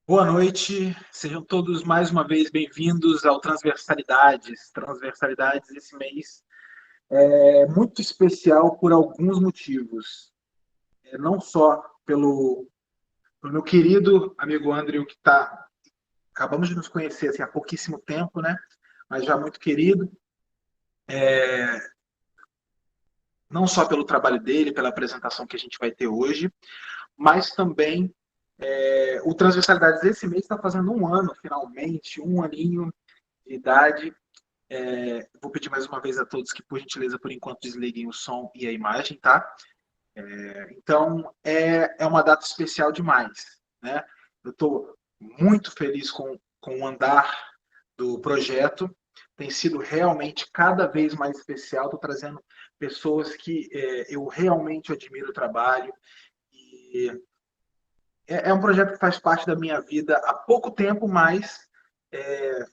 Boa noite, sejam todos mais uma vez bem-vindos ao Transversalidades. Transversalidades esse mês é muito especial por alguns motivos. Não só pelo meu querido amigo Andrew, acabamos de nos conhecer assim, há pouquíssimo tempo, né? Mas já muito querido. Não só pelo trabalho dele, pela apresentação que a gente vai ter hoje, mas também o Transversalidades esse mês está fazendo um ano, finalmente, um aninho de idade. Vou pedir mais uma vez a todos que, por gentileza, por enquanto, desliguem o som e a imagem, tá? Então, é uma data especial demais, né? Eu estou muito feliz com o andar do projeto. Tem sido realmente cada vez mais especial. Estou trazendo pessoas que eu realmente admiro o trabalho. E é um projeto que faz parte da minha vida há pouco tempo, mas é,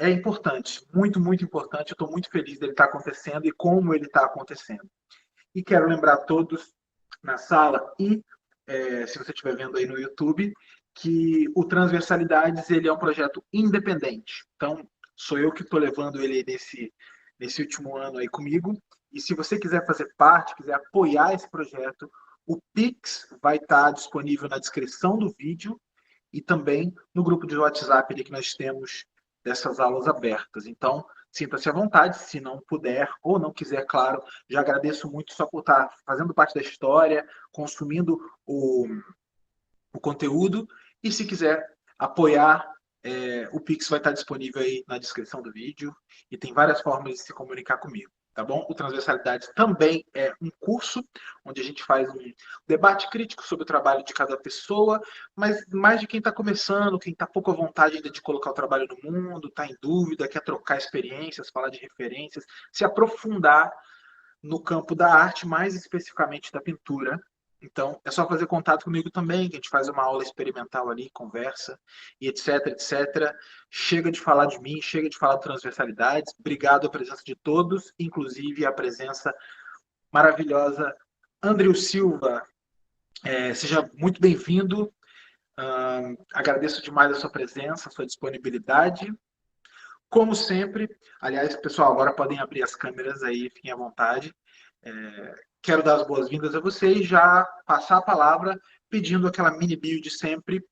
é importante, muito, muito importante. Eu estou muito feliz dele estar acontecendo e como ele está acontecendo. E quero lembrar a todos na sala e, se você estiver vendo aí no YouTube, que o Transversalidades ele é um projeto independente. Então, sou eu que estou levando ele nesse último ano aí comigo. E se você quiser fazer parte, quiser apoiar esse projeto, o Pix vai estar disponível na descrição do vídeo e também no grupo de WhatsApp ali que nós temos dessas aulas abertas. Então, sinta-se à vontade, se não puder ou não quiser, claro, já agradeço muito só por estar fazendo parte da história, consumindo o conteúdo, e se quiser apoiar, o Pix vai estar disponível aí na descrição do vídeo, e tem várias formas de se comunicar comigo. Tá bom? O Transversalidade também é um curso onde a gente faz um debate crítico sobre o trabalho de cada pessoa, mas mais de quem está começando, quem está pouco à vontade ainda de colocar o trabalho no mundo, está em dúvida, quer trocar experiências, falar de referências, se aprofundar no campo da arte, mais especificamente da pintura. Então, é só fazer contato comigo também, que a gente faz uma aula experimental ali, conversa, e etc, etc. Chega de falar de mim, chega de falar de transversalidades. Obrigado a presença de todos, inclusive a presença maravilhosa Andrew Silva. Seja muito bem-vindo. Agradeço demais a sua presença, a sua disponibilidade. Como sempre, aliás, pessoal, agora podem abrir as câmeras aí, fiquem à vontade. Quero dar as boas-vindas a vocês e já passar a palavra pedindo aquela mini bio de sempre.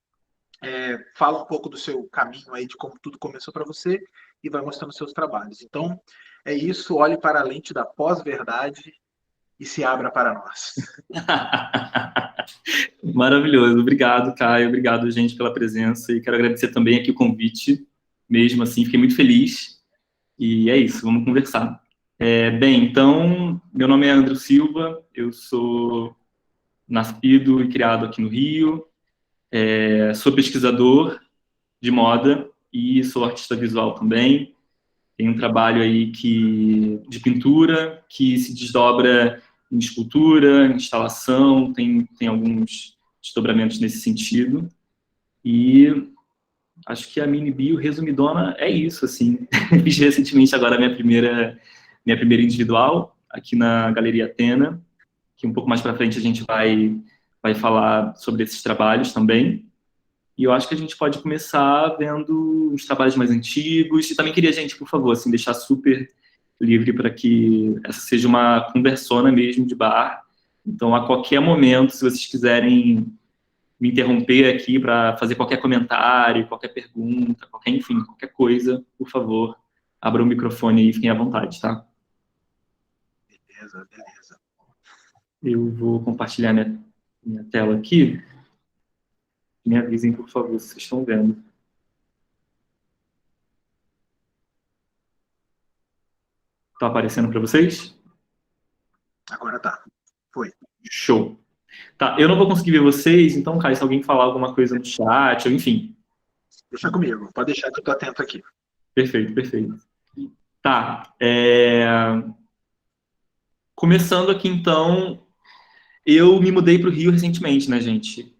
Fala um pouco do seu caminho aí, de como tudo começou para você e vai mostrando seus trabalhos. Então, é isso, olhe para a lente da pós-verdade e se abra para nós. Maravilhoso. Obrigado, Caio. Obrigado, gente, pela presença. E quero agradecer também aqui o convite. Mesmo assim, fiquei muito feliz. E é isso, vamos conversar. Bem, então, meu nome é Andrew Silva. Eu sou nascido e criado aqui no Rio. Sou pesquisador de moda e sou artista visual também. Tenho um trabalho aí de pintura que se desdobra em escultura, em instalação, tem alguns desdobramentos nesse sentido. E acho que a mini bio resumidona é isso, assim. Fiz recentemente agora a minha primeira individual aqui na Galeria Atena, que um pouco mais para frente a gente vai falar sobre esses trabalhos também. E eu acho que a gente pode começar vendo os trabalhos mais antigos. E também queria, gente, por favor, assim, deixar super livre para que essa seja uma conversona mesmo de bar. Então, a qualquer momento, se vocês quiserem me interromper aqui para fazer qualquer comentário, qualquer pergunta, enfim, qualquer coisa, por favor, abra o microfone e fiquem à vontade, tá? Beleza, beleza. Eu vou compartilhar minha tela aqui. Me avisem, por favor, se vocês estão vendo. Tá aparecendo para vocês? Agora tá. Foi. Show. Tá, eu não vou conseguir ver vocês, então, Caio, se alguém falar alguma coisa no chat, ou enfim. Deixa comigo. Pode deixar que eu tô atento aqui. Perfeito, perfeito. Tá, começando aqui, então, eu me mudei para o Rio recentemente, né, gente?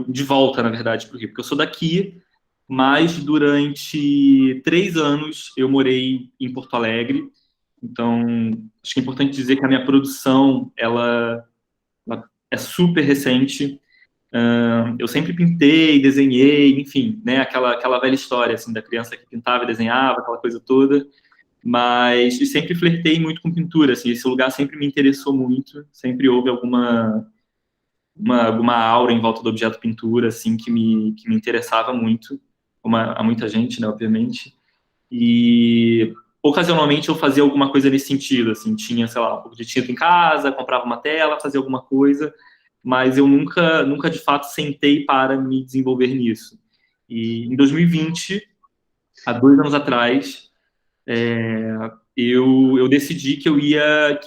De volta, na verdade, para o Rio, porque eu sou daqui, mas durante 3 anos eu morei em Porto Alegre. Então, acho que é importante dizer que a minha produção, ela é super recente. Eu sempre pintei, desenhei, enfim, né, aquela velha história, assim, da criança que pintava e desenhava, aquela coisa toda, mas e sempre flertei muito com pintura, assim, esse lugar sempre me interessou muito, sempre houve alguma aura em volta do objeto pintura, assim, que me interessava muito, como a muita gente, né, obviamente, e ocasionalmente eu fazia alguma coisa nesse sentido, assim, tinha, sei lá, um pouco de tinta em casa, comprava uma tela, fazia alguma coisa, mas eu nunca de fato sentei para me desenvolver nisso. E em 2020, há 2 anos atrás, eu decidi que eu ia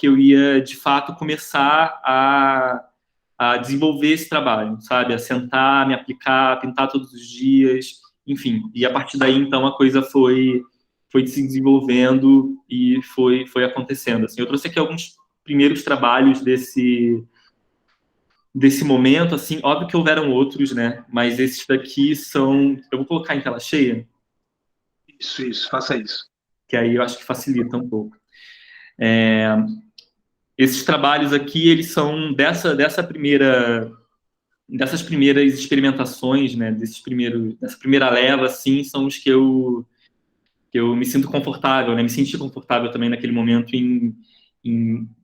de fato começar a desenvolver esse trabalho, sabe? A sentar, me aplicar, pintar todos os dias, enfim. E a partir daí, então, a coisa foi se desenvolvendo e foi acontecendo. Assim, eu trouxe aqui alguns primeiros trabalhos desse momento, assim, óbvio que houveram outros, né? Mas esses daqui são... Eu vou colocar em tela cheia, Isso, faça isso. que aí eu acho que facilita um pouco. Esses trabalhos aqui, eles são dessas primeiras experimentações, né? Dessa primeira leva, assim, são os que eu me sinto confortável, né? Me senti confortável também naquele momento em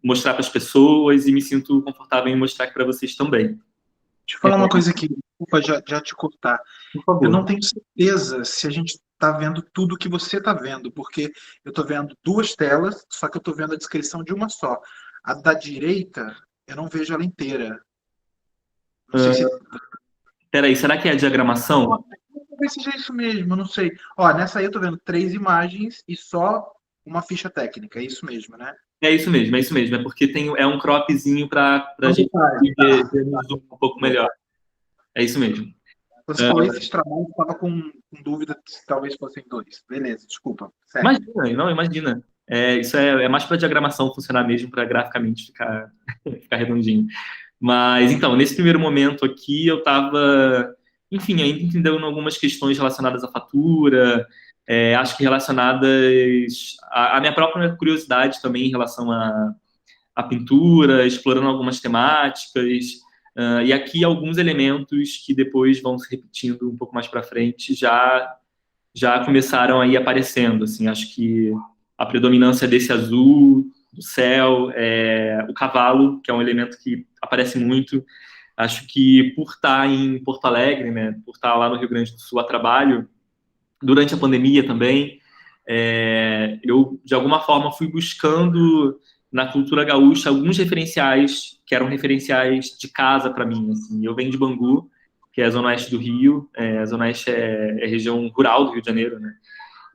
mostrar para as pessoas e me sinto confortável em mostrar para vocês também. Deixa eu falar uma coisa aqui, desculpa já te cortar. Por Eu não favor. tenho certeza se a gente está vendo tudo que você está vendo, porque eu estou vendo duas telas, só que eu estou vendo a descrição de uma só. A da direita, eu não vejo ela inteira. Não sei se. Peraí, será que é a diagramação? Talvez seja isso mesmo, eu não sei. Ó, nessa aí eu estou vendo 3 imagens e só uma ficha técnica, é isso mesmo, né? É isso mesmo, é isso mesmo. É porque é um cropzinho para a Um gente detalhe, ver no zoom um pouco melhor. É isso mesmo. você falou esses trabalhos, estava com dúvida se talvez fossem dois. Beleza, desculpa. Segue. Imagina, não, imagina. Isso é mais para diagramação funcionar mesmo, para graficamente ficar redondinho. Mas, então, nesse primeiro momento aqui, eu estava, enfim, ainda entendendo algumas questões relacionadas à fatura, acho que relacionadas à minha própria curiosidade também em relação à pintura, explorando algumas temáticas, e aqui alguns elementos que depois vão se repetindo um pouco mais para frente já começaram a ir aparecendo, assim, acho que a predominância desse azul, do céu, o cavalo, que é um elemento que aparece muito, acho que por estar em Porto Alegre, né, por estar lá no Rio Grande do Sul a trabalho, durante a pandemia também, eu, de alguma forma, fui buscando na cultura gaúcha alguns referenciais que eram referenciais de casa para mim. Assim. Eu venho de Bangu, que é a zona oeste do Rio. A zona oeste é região rural do Rio de Janeiro, né?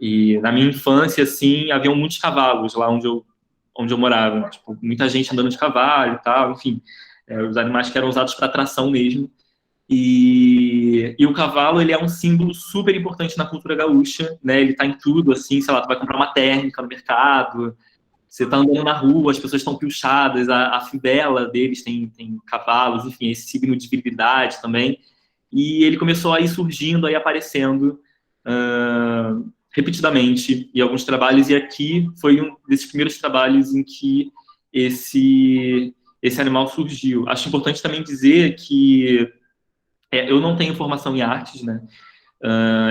E na minha infância, assim, haviam muitos cavalos lá onde eu morava. Tipo, muita gente andando de cavalo e tal, enfim. Os animais que eram usados para atração mesmo. E o cavalo, ele é um símbolo super importante na cultura gaúcha, né? Ele tá em tudo, assim, sei lá, tu vai comprar uma térmica no mercado, você tá andando na rua, as pessoas estão pilchadas, a fivela deles tem cavalos, enfim, esse signo de virilidade também. E ele começou a ir surgindo, a ir aparecendo repetidamente em alguns trabalhos, e aqui foi um desses primeiros trabalhos em que esse animal surgiu. Acho importante também dizer que eu não tenho formação em artes, né?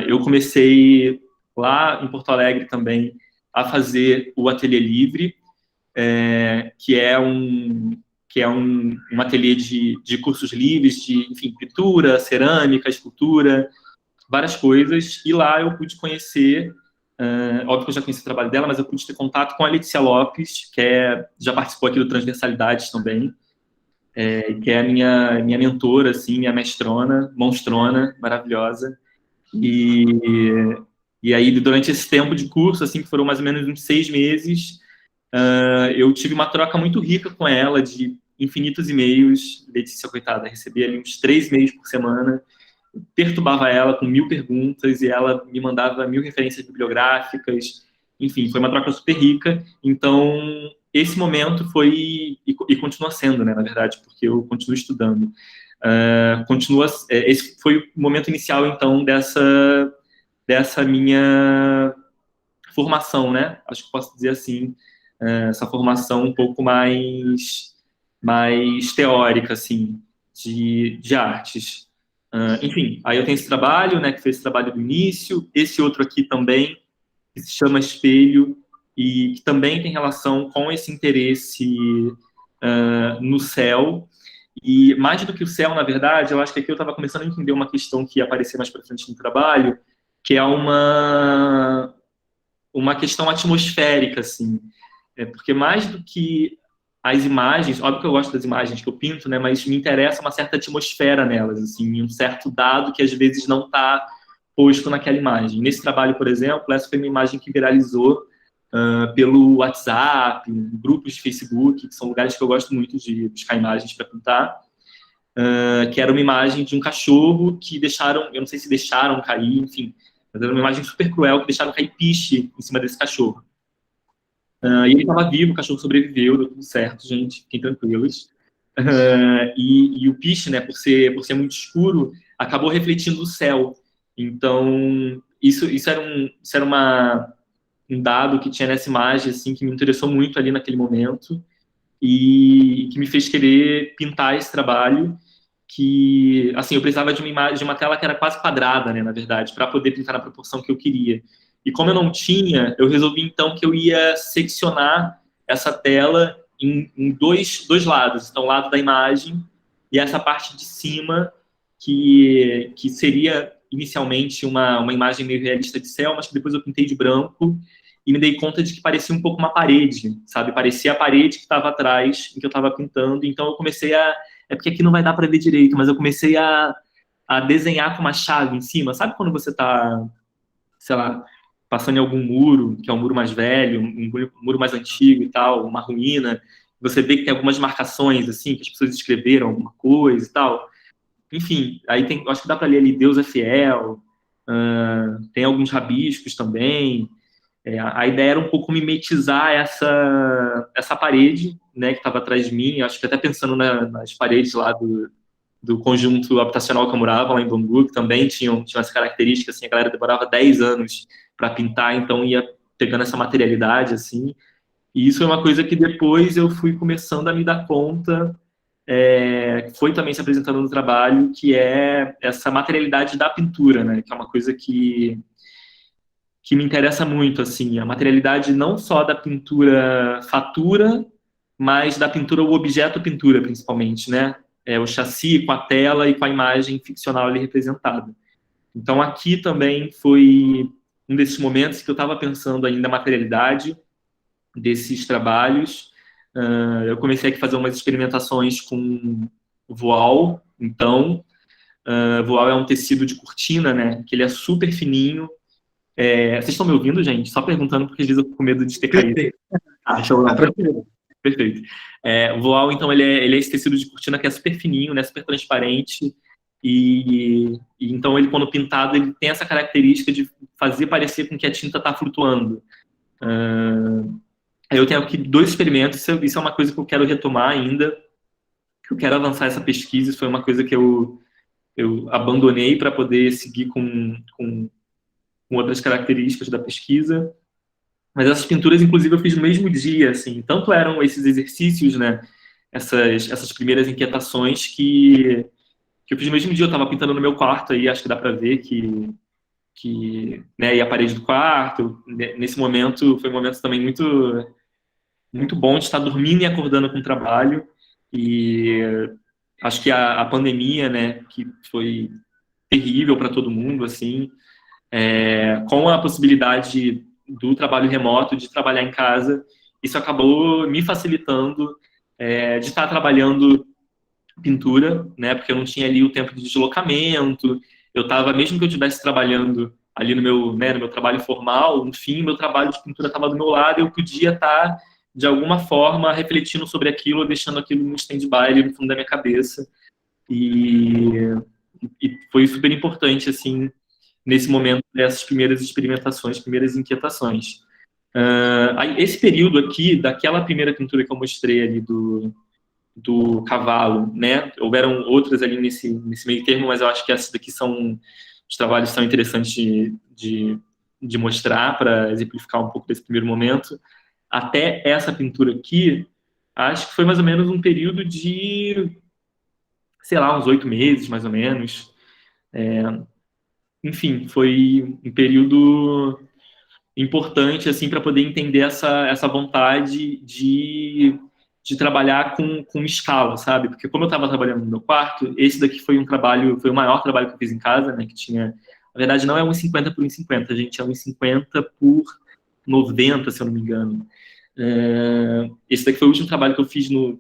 Eu comecei lá em Porto Alegre também a fazer o Ateliê Livre, que é um ateliê de cursos livres de, enfim, pintura, cerâmica, escultura, várias coisas. E lá eu pude conhecer, óbvio que eu já conheci o trabalho dela, mas eu pude ter contato com a Letícia Lopes, já participou aqui do Transversalidades também, que é a minha mentora, assim, minha mestrona, monstrona, maravilhosa. E aí, durante esse tempo de curso, assim, que foram mais ou menos uns 6 meses, eu tive uma troca muito rica com ela, de infinitos e-mails. Letícia, coitada, recebia ali uns 3 e-mails por semana, perturbava ela com 1.000 perguntas e ela me mandava 1.000 referências bibliográficas. Enfim, foi uma troca super rica. Então, esse momento foi, e continua sendo, né, na verdade, porque eu continuo estudando. Esse foi o momento inicial, então, dessa minha formação, né? Acho que posso dizer assim, essa formação um pouco mais teórica, assim, de artes. Enfim, aí eu tenho esse trabalho, né, que foi esse trabalho do início, esse outro aqui também, que se chama Espelho, e que também tem relação com esse interesse no céu. E mais do que o céu, na verdade, eu acho que aqui eu estava começando a entender uma questão que ia aparecer mais para frente no trabalho, que é uma questão atmosférica, assim. Porque mais do que as imagens, óbvio que eu gosto das imagens que eu pinto, né, mas me interessa uma certa atmosfera nelas, assim, um certo dado que às vezes não está posto naquela imagem. Nesse trabalho, por exemplo, essa foi uma imagem que viralizou pelo WhatsApp, grupos de Facebook, que são lugares que eu gosto muito de buscar imagens para pintar, que era uma imagem de um cachorro que deixaram, eu não sei se deixaram cair, enfim, mas era uma imagem super cruel que deixaram cair piche em cima desse cachorro. E ele estava vivo, o cachorro sobreviveu, deu tudo certo, gente, fiquem tranquilos. E o piche, né, por ser muito escuro, acabou refletindo o céu. Então, isso era um dado que tinha nessa imagem, assim, que me interessou muito ali naquele momento e que me fez querer pintar esse trabalho que, assim, eu precisava de uma imagem, de uma tela que era quase quadrada, né, na verdade, para poder pintar na proporção que eu queria. E como eu não tinha, eu resolvi então que eu ia seccionar essa tela em dois lados. Então, o lado da imagem e essa parte de cima, que seria inicialmente uma imagem meio realista de céu, mas que depois eu pintei de branco e me dei conta de que parecia um pouco uma parede, sabe? Parecia a parede que estava atrás em que eu estava pintando. Então, eu comecei a... É porque aqui não vai dar para ver direito, mas eu comecei a desenhar com uma chave em cima. Sabe quando você está, sei lá, passando em algum muro, que é um muro mais velho, um muro mais antigo e tal, uma ruína, você vê que tem algumas marcações, assim, que as pessoas escreveram alguma coisa e tal. Enfim, aí tem, acho que dá para ler ali Deus é fiel, tem alguns rabiscos também. A ideia era um pouco mimetizar essa parede, né, que estava atrás de mim. Acho que até pensando nas paredes lá do conjunto habitacional que eu morava, lá em Bangu, que também tinham essa característica, assim, a galera demorava 10 anos para pintar, então ia pegando essa materialidade, assim. E isso é uma coisa que depois eu fui começando a me dar conta, foi também se apresentando no trabalho, que é essa materialidade da pintura, né, que é uma coisa que me interessa muito, assim, a materialidade não só da pintura fatura, mas da pintura, o objeto pintura, principalmente, né? O chassi com a tela e com a imagem ficcional ali representada. Então, aqui também foi um desses momentos que eu estava pensando ainda na materialidade desses trabalhos. Eu comecei a fazer umas experimentações com voal. Então, voal é um tecido de cortina, né? Que ele é super fininho. Vocês estão me ouvindo, gente? Só perguntando, porque às vezes eu fico com medo de ter caído. Perfeito. Show, Tá não. tranquilo. Perfeito. O voal, então, ele é esse tecido de cortina que é super fininho, né? Super transparente. E então, ele, quando pintado, ele tem essa característica de fazer parecer com que a tinta está flutuando. Eu tenho aqui 2 experimentos. Isso é uma coisa que eu quero retomar ainda, que eu quero avançar essa pesquisa. Isso foi uma coisa que eu abandonei para poder seguir com outras características da pesquisa. Mas essas pinturas, inclusive, eu fiz no mesmo dia, assim. Tanto eram esses exercícios, né? Essas primeiras inquietações que eu fiz no mesmo dia. Eu estava pintando no meu quarto aí, acho que dá para ver que né, e a parede do quarto. Nesse momento, foi um momento também muito, muito bom de estar dormindo e acordando com o trabalho. E acho que a pandemia, né, que foi terrível para todo mundo, assim, com a possibilidade do trabalho remoto, de trabalhar em casa, isso acabou me facilitando de estar trabalhando pintura, né? Porque eu não tinha ali o tempo de deslocamento. Eu estava, mesmo que eu estivesse trabalhando ali no meu trabalho formal, enfim, meu trabalho de pintura estava do meu lado, eu podia estar de alguma forma refletindo sobre aquilo, deixando aquilo no stand-by ali no fundo da minha cabeça. E foi super importante, assim, nesse momento dessas primeiras experimentações, primeiras inquietações. Esse período aqui, daquela primeira pintura que eu mostrei ali do cavalo, né? Houveram outras ali nesse meio termo, mas eu acho que essas daqui são os trabalhos são interessantes de mostrar para exemplificar um pouco desse primeiro momento. Até essa pintura aqui, acho que foi mais ou menos um período de sei lá, uns 8 meses, mais ou menos. Enfim, foi um período importante, assim, para poder entender essa vontade de trabalhar com escala, sabe? Porque como eu estava trabalhando no meu quarto, esse daqui foi um trabalho, foi o maior trabalho que eu fiz em casa, né? Que tinha, na verdade, não é 1,50 por 1,50, a gente é 1,50 por 90, se eu não me engano. Esse daqui foi o último trabalho que eu fiz no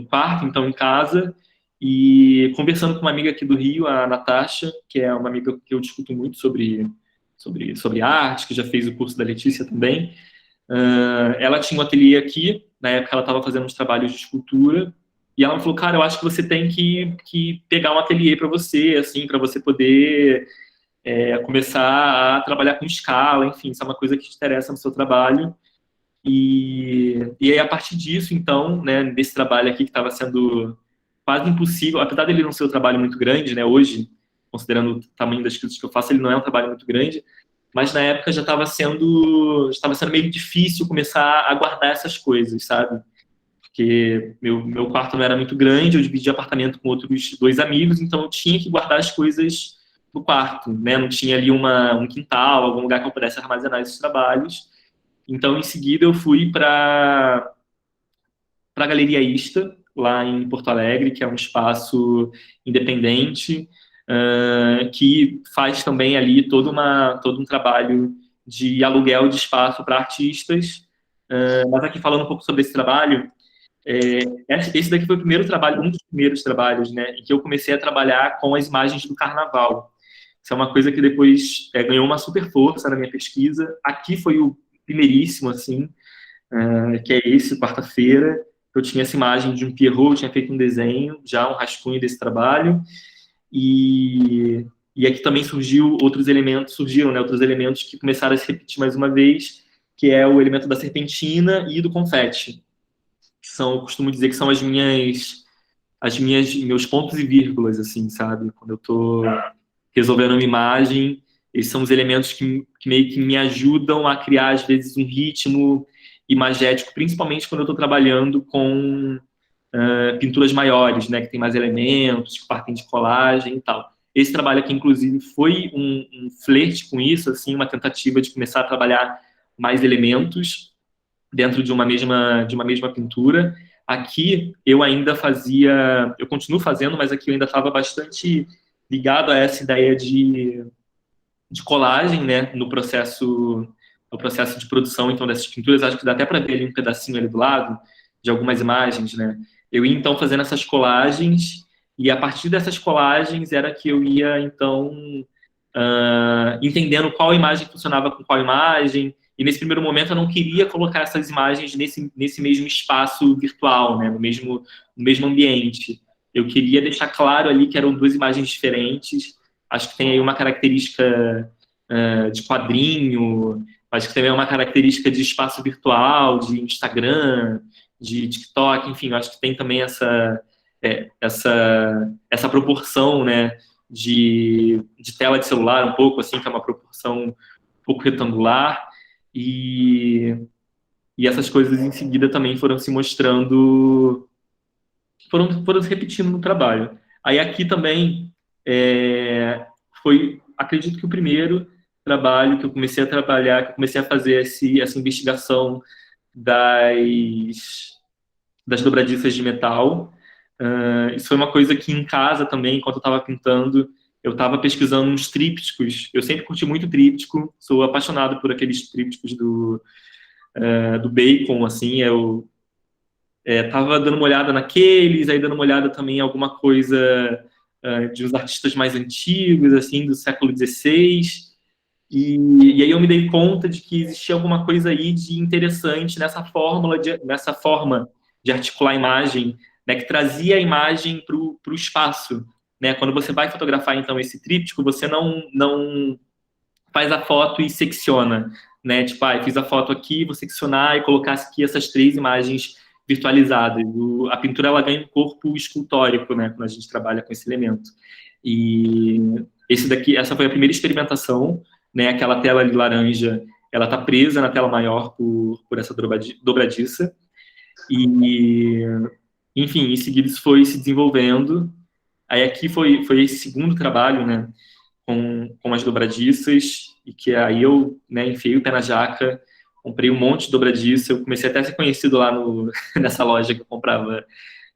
quarto, então em casa, e conversando com uma amiga aqui do Rio, a Natasha, que é uma amiga que eu discuto muito sobre arte, que já fez o curso da Letícia também. Ela tinha um ateliê aqui, na época ela estava fazendo uns trabalhos de escultura, e ela me falou, cara, eu acho que você tem que pegar um ateliê para você, assim, para você poder começar a trabalhar com escala, enfim, isso é uma coisa que te interessa no seu trabalho. E aí, a partir disso, então, né, desse trabalho aqui que estava sendo quase impossível, apesar dele não ser um trabalho muito grande, né, hoje, considerando o tamanho das coisas que eu faço, ele não é um trabalho muito grande, mas na época já estava sendo meio difícil começar a guardar essas coisas, sabe? Porque meu quarto não era muito grande, eu dividi apartamento com outros 2 amigos, então eu tinha que guardar as coisas no quarto, né? Não tinha ali um quintal, algum lugar que eu pudesse armazenar esses trabalhos. Então, em seguida, eu fui para a Galeria Ista, lá em Porto Alegre, que é um espaço independente, que faz também ali todo um trabalho de aluguel de espaço para artistas. Mas aqui falando um pouco sobre esse trabalho, esse daqui foi o primeiro trabalho, um dos primeiros trabalhos, né, em que eu comecei a trabalhar com as imagens do carnaval. Isso é uma coisa que depois ganhou uma super força na minha pesquisa. Aqui foi o primeiríssimo, assim, que é esse, quarta-feira. Eu tinha essa imagem de um Pierrot, eu tinha feito um desenho, já um rascunho desse trabalho, e aqui também surgiram, né, outros elementos que começaram a se repetir mais uma vez, que é o elemento da serpentina e do confete. Eu costumo dizer que são meus pontos e vírgulas, assim, sabe? Quando eu estou resolvendo uma imagem, esses são os elementos que meio que me ajudam a criar, às vezes, um ritmo imagético, principalmente quando eu estou trabalhando com pinturas maiores, né, que tem mais elementos, que partem de colagem e tal. Esse trabalho aqui, inclusive, foi um flerte com isso, assim, uma tentativa de começar a trabalhar mais elementos dentro de uma mesma pintura. Aqui eu continuo fazendo, mas aqui eu ainda estava bastante ligado a essa ideia de colagem, né, no processo de produção, então, dessas pinturas. Acho que dá até para ver ali um pedacinho ali do lado, de algumas imagens, né. Eu ia, então, fazendo essas colagens, e a partir dessas colagens era que eu ia, então, entendendo qual imagem funcionava com qual imagem, e nesse primeiro momento eu não queria colocar essas imagens nesse mesmo espaço virtual, né, no mesmo ambiente. Eu queria deixar claro ali que eram duas imagens diferentes. Acho que tem aí uma característica de quadrinho, acho que também é uma característica de espaço virtual, de Instagram, de TikTok, enfim, acho que tem também essa proporção, né, de tela de celular um pouco, assim, que é uma proporção um pouco retangular, e essas coisas em seguida também foram se mostrando, foram se repetindo no trabalho. Aí aqui também foi, acredito que o primeiro trabalho que eu comecei a trabalhar, que eu comecei a fazer essa investigação das dobradiças de metal. Isso foi uma coisa que em casa também, enquanto eu estava pintando, eu estava pesquisando uns trípticos. Eu sempre curti muito tríptico, sou apaixonado por aqueles trípticos do Bacon, assim. Eu estava dando uma olhada naqueles, aí dando uma olhada também em alguma coisa de uns artistas mais antigos, assim, do século XVI. E aí eu me dei conta de que existia alguma coisa aí de interessante nessa forma de articular a imagem, né, que trazia a imagem para o espaço, né? Quando você vai fotografar, então, esse tríptico, você não faz a foto e secciona, né? Tipo, fiz a foto aqui, vou seccionar e colocar aqui essas 3 imagens virtualizadas. A pintura, ela ganha um corpo escultórico, né, quando a gente trabalha com esse elemento. E essa foi a primeira experimentação, né? Aquela tela de laranja, ela está presa na tela maior por essa dobradiça. E, enfim, em seguida isso foi se desenvolvendo. Aí aqui foi esse segundo trabalho, né, com as dobradiças, e que aí eu, né, enfiei o pé na jaca, comprei um monte de dobradiça, eu comecei até a ser conhecido lá nessa loja que eu comprava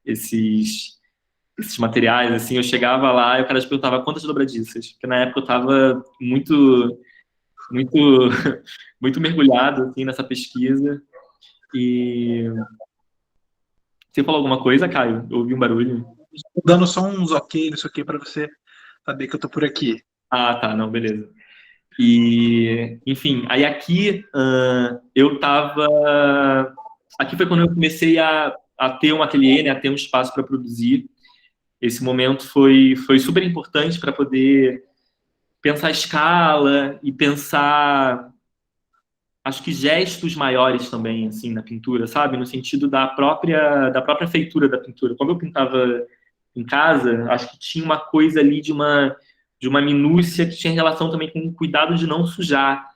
esses materiais, assim, eu chegava lá e o cara te perguntava quantas dobradiças, porque na época eu estava muito, muito mergulhado, assim, nessa pesquisa. E você falou alguma coisa, Caio? Eu ouvi um barulho. Dando só uns ok, isso aqui para você saber que eu tô por aqui. Ah, tá, não, beleza. E, enfim, aí aqui eu tava. Aqui foi quando eu comecei a ter um ateliê, né, a ter um espaço para produzir. Esse momento foi super importante para poder pensar a escala e pensar, acho que gestos maiores também, assim, na pintura, sabe? No sentido da própria feitura da pintura. Como eu pintava em casa, acho que tinha uma coisa ali de uma minúcia que tinha relação também com o cuidado de não sujar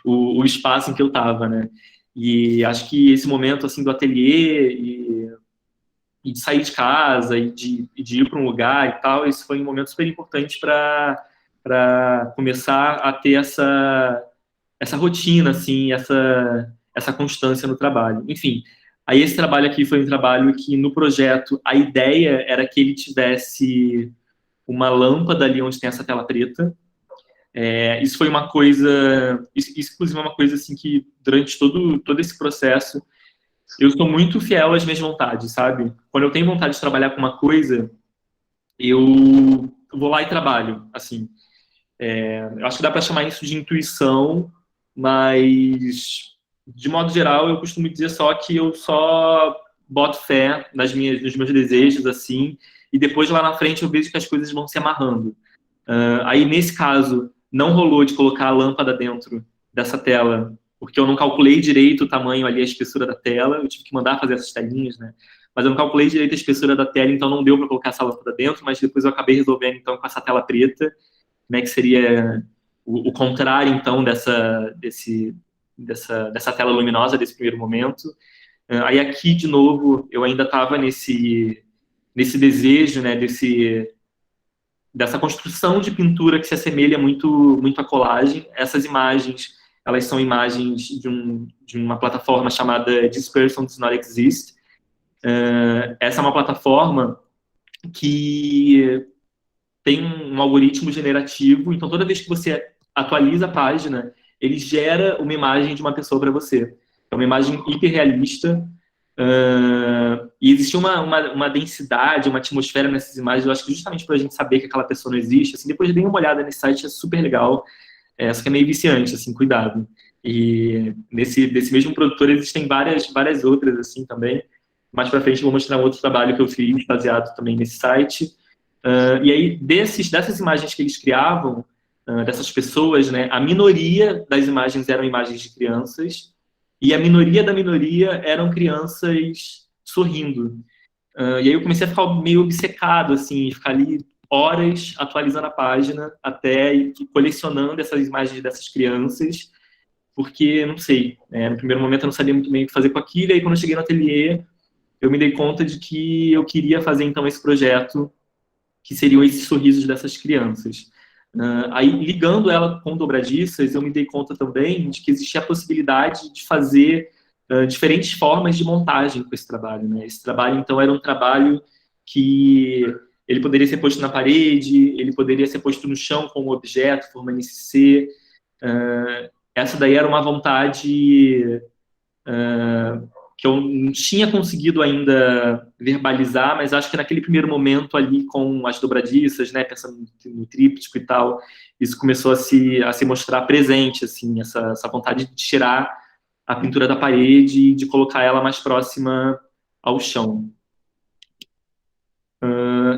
o espaço em que eu estava, né? E acho que esse momento, assim, do ateliê e de sair de casa e de ir para um lugar e tal, isso foi um momento super importante para começar a ter essa rotina, assim, essa constância no trabalho. Enfim, aí esse trabalho aqui foi um trabalho que, no projeto, a ideia era que ele tivesse uma lâmpada ali onde tem essa tela preta. Isso foi uma coisa, isso, inclusive, é uma coisa, assim, que durante todo esse processo, eu sou muito fiel às minhas vontades, sabe? Quando eu tenho vontade de trabalhar com uma coisa, eu vou lá e trabalho, assim. Eu acho que dá para chamar isso de intuição, mas, de modo geral, eu costumo dizer só que eu só boto fé nos meus desejos, assim, e depois lá na frente eu vejo que as coisas vão se amarrando. Aí, nesse caso, não rolou de colocar a lâmpada dentro dessa tela, porque eu não calculei direito o tamanho ali, a espessura da tela, eu tive que mandar fazer essas telinhas, né? Mas eu não calculei direito a espessura da tela, então não deu para colocar essa lâmpada dentro, mas depois eu acabei resolvendo, então, com essa tela preta, né, que seria o contrário, então, dessa tela luminosa, desse primeiro momento. Aí aqui, de novo, eu ainda estava nesse desejo, né, dessa construção de pintura que se assemelha muito, muito à colagem. Essas imagens, elas são imagens de uma plataforma chamada This Person Does Not Exist. Essa é uma plataforma que tem um algoritmo generativo, então toda vez que você atualiza a página, ele gera uma imagem de uma pessoa para você. É uma imagem hiperrealista, e existe uma densidade, uma atmosfera nessas imagens, eu acho que justamente para a gente saber que aquela pessoa não existe. Assim, depois dei uma olhada nesse site, é super legal, só que é meio viciante, assim, cuidado. E desse mesmo produtor existem várias outras, assim, também. Mais para frente eu vou mostrar um outro trabalho que eu fiz, baseado também nesse site. E aí, dessas imagens que eles criavam, dessas pessoas, né, a minoria das imagens eram imagens de crianças, e a minoria da minoria eram crianças sorrindo. E aí eu comecei a ficar meio obcecado, assim, ficar ali horas atualizando a página, até ir colecionando essas imagens dessas crianças, porque, não sei, no primeiro momento eu não sabia muito bem o que fazer com aquilo, e aí quando eu cheguei no ateliê, eu me dei conta de que eu queria fazer, então, esse projeto que seriam esses sorrisos dessas crianças. Aí, ligando ela com dobradiças, eu me dei conta também de que existia a possibilidade de fazer diferentes formas de montagem com esse trabalho, né? Esse trabalho, então, era um trabalho que ele poderia ser posto na parede, ele poderia ser posto no chão com um objeto, formando esse C. Essa daí era uma vontade que eu não tinha conseguido ainda verbalizar, mas acho que naquele primeiro momento ali com as dobradiças, né, pensando no tríptico e tal, isso começou a se mostrar presente, assim, essa vontade de tirar a pintura da parede e de colocar ela mais próxima ao chão.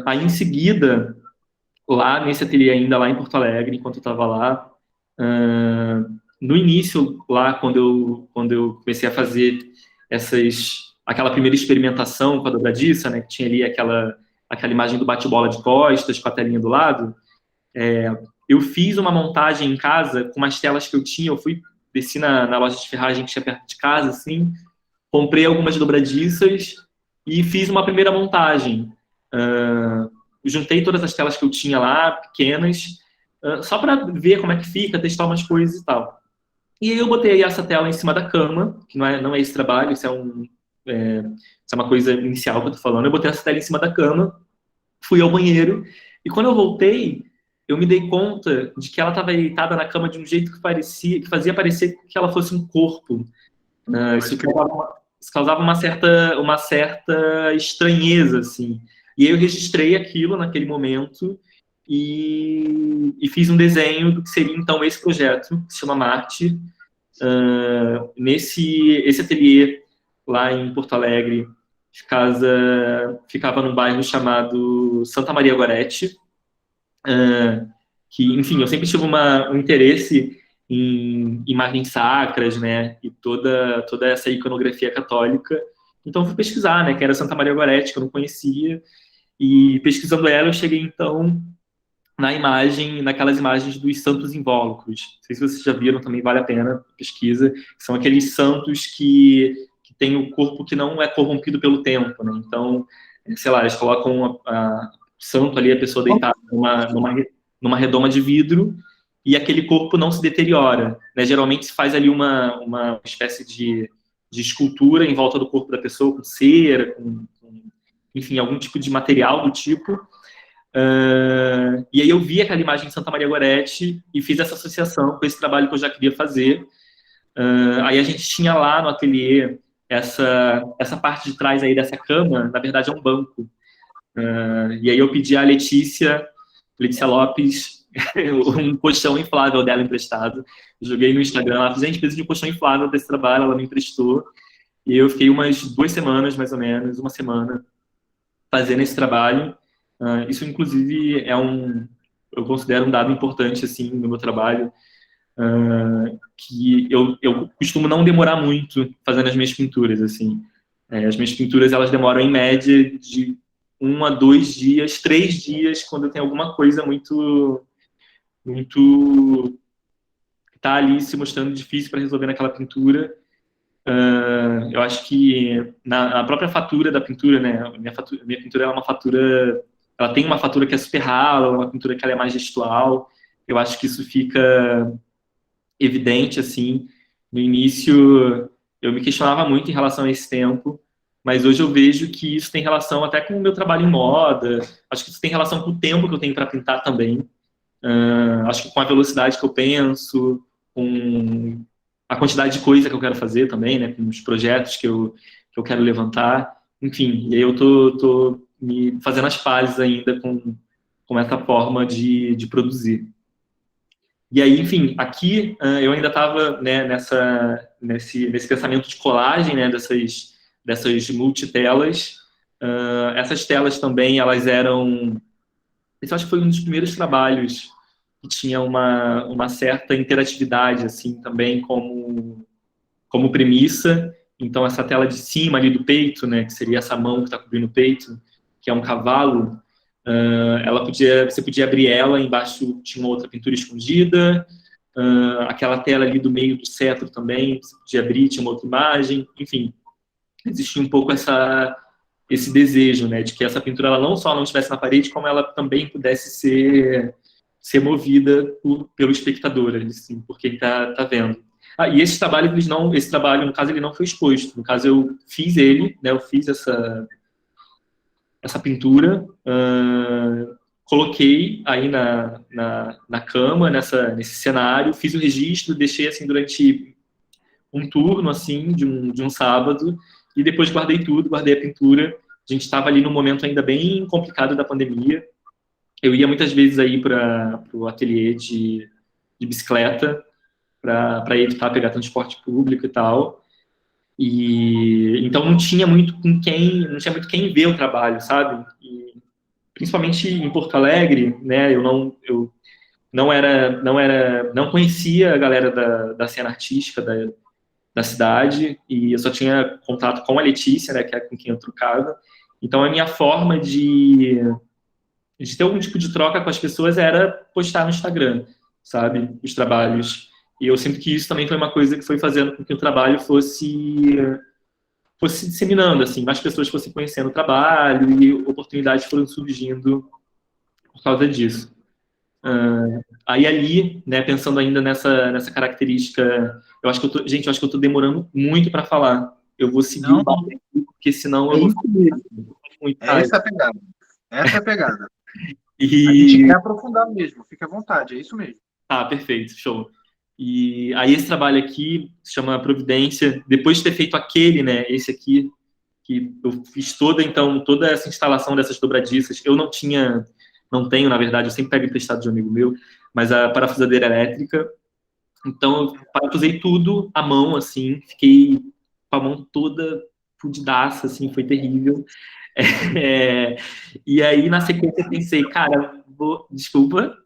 Aí, em seguida, lá nesse ateliê ainda, lá em Porto Alegre, enquanto eu estava lá, no início, lá, quando eu comecei a fazer aquela primeira experimentação com a dobradiça, né, que tinha ali aquela imagem do bate-bola de costas com a telinha do lado, eu fiz uma montagem em casa com umas telas que eu tinha, desci na loja de ferragem que tinha perto de casa, assim, comprei algumas dobradiças e fiz uma primeira montagem. juntei todas as telas que eu tinha lá, pequenas, só para ver como é que fica, testar umas coisas e tal. E aí eu botei essa tela em cima da cama, que não é esse trabalho, isso é uma coisa inicial que eu tô falando. Eu botei essa tela em cima da cama, fui ao banheiro, e quando eu voltei, eu me dei conta de que ela estava deitada na cama de um jeito que fazia parecer que ela fosse um corpo. Isso causava uma certa estranheza, assim. E aí eu registrei aquilo naquele momento e fiz um desenho do que seria, então, esse projeto, que se chama Marte. Esse ateliê, lá em Porto Alegre, ficava num bairro chamado Santa Maria Gorete, que, enfim, eu sempre tive um interesse em imagens sacras, né, e toda essa iconografia católica. Então, fui pesquisar, né, que era Santa Maria Gorete, que eu não conhecia, e pesquisando ela, eu cheguei, então, naquelas imagens dos santos invólucros. Não sei se vocês já viram, também vale a pena a pesquisa. São aqueles santos que têm o corpo que não é corrompido pelo tempo, né? Então, sei lá, eles colocam o santo ali, a pessoa deitada numa redoma de vidro, e aquele corpo não se deteriora, né? Geralmente se faz ali uma espécie de escultura em volta do corpo da pessoa, com cera, enfim, algum tipo de material do tipo. E aí eu vi aquela imagem de Santa Maria Gorete e fiz essa associação com esse trabalho que eu já queria fazer. Aí a gente tinha lá no ateliê essa parte de trás aí dessa cama, na verdade é um banco. E aí eu pedi à Letícia Lopes um colchão inflável dela emprestado. Eu joguei no Instagram, ela falou, gente, preciso de um colchão inflável desse trabalho, ela me emprestou. E eu fiquei umas 2 semanas, mais ou menos, uma semana, fazendo esse trabalho. Isso, inclusive, eu considero um dado importante, assim, no meu trabalho, que eu costumo não demorar muito fazendo as minhas pinturas, assim. As minhas pinturas, elas demoram, em média, de 1 a 2 dias, 3 dias, quando eu tenho alguma coisa muito tá ali se mostrando difícil para resolver naquela pintura. Eu acho que na própria fatura da pintura, né, a minha pintura ela é uma fatura, ela tem uma fatura que é super rala, uma pintura que ela é mais gestual. Eu acho que isso fica evidente, assim. No início, eu me questionava muito em relação a esse tempo, mas hoje eu vejo que isso tem relação até com o meu trabalho em moda, acho que isso tem relação com o tempo que eu tenho para pintar também. Acho que com a velocidade que eu penso, com a quantidade de coisa que eu quero fazer também, né, com os projetos que eu quero levantar, enfim, e aí eu tô me fazendo as pazes ainda com essa forma de produzir. E aí, enfim, aqui eu ainda estava, né, nesse pensamento de colagem, né, dessas multitelas. Essas telas também, elas eram... Esse eu acho que foi um dos primeiros trabalhos que tinha uma certa interatividade, assim, também como premissa. Então, essa tela de cima ali do peito, né, que seria essa mão que está cobrindo o peito, que é um cavalo, você podia abrir ela, embaixo tinha uma outra pintura escondida, aquela tela ali do meio do cetro também, você podia abrir, tinha uma outra imagem, enfim, existia um pouco esse desejo, né, de que essa pintura ela não só não estivesse na parede, como ela também pudesse ser movida pelo espectador, assim, por quem está vendo. E esse trabalho, no caso, ele não foi exposto. No caso, eu fiz ele, né, eu fiz essa pintura, coloquei aí na cama, nesse cenário, fiz o registro, deixei assim durante um turno assim de um sábado, e depois guardei tudo, guardei a pintura. A gente estava ali num momento ainda bem complicado da pandemia. Eu ia muitas vezes aí para o ateliê de bicicleta, para evitar pegar transporte público e tal. E então não tinha muito quem ver o trabalho, sabe? E, principalmente em Porto Alegre, né? Eu não conhecia a galera da cena artística da cidade, e eu só tinha contato com a Letícia, né? Que é com quem eu trocava. Então a minha forma de ter algum tipo de troca com as pessoas era postar no Instagram, sabe? Os trabalhos. E eu sinto que isso também foi uma coisa que foi fazendo com que o trabalho fosse disseminando, assim, mais pessoas fossem conhecendo o trabalho e oportunidades foram surgindo por causa disso. Aí ali, né, pensando ainda nessa característica, eu acho que eu acho que eu tô demorando muito para falar. Eu vou seguir o Não, barco aqui, porque senão é eu vou isso ficar mesmo. muito É tarde. essa a pegada. Essa é a pegada. A gente E quer aprofundar mesmo, fica à vontade, é isso mesmo. tá, perfeito, show. E aí esse trabalho aqui se chama Providência. Depois de ter feito aquele, né, esse aqui, que eu fiz toda essa instalação dessas dobradiças, eu não tenho, na verdade, eu sempre pego emprestado de um amigo meu, mas a parafusadeira elétrica. Então eu parafusei tudo à mão, assim, fiquei com a mão toda fudidaça, assim, foi terrível. É, e aí na sequência eu pensei, cara, desculpa.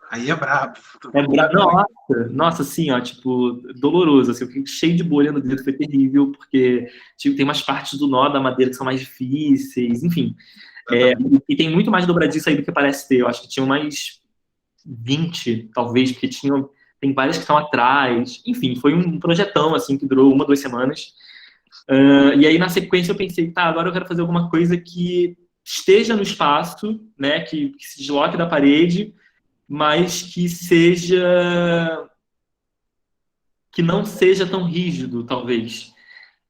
Aí é brabo, tu É vai ter muito. nossa, assim, ó, tipo, doloroso, assim, eu fiquei cheio de bolha no dedo, foi terrível, porque tipo, tem umas partes do nó da madeira que são mais difíceis, enfim. Exatamente. E tem muito mais dobradiça aí do que parece ter, eu acho que tinham mais 20 talvez, porque tem várias que estão atrás, enfim, foi um projetão, assim, que durou 1, 2 semanas. E aí, na sequência, eu pensei, tá, agora eu quero fazer alguma coisa que esteja no espaço, né, que se desloque da parede, mas que não seja tão rígido, talvez.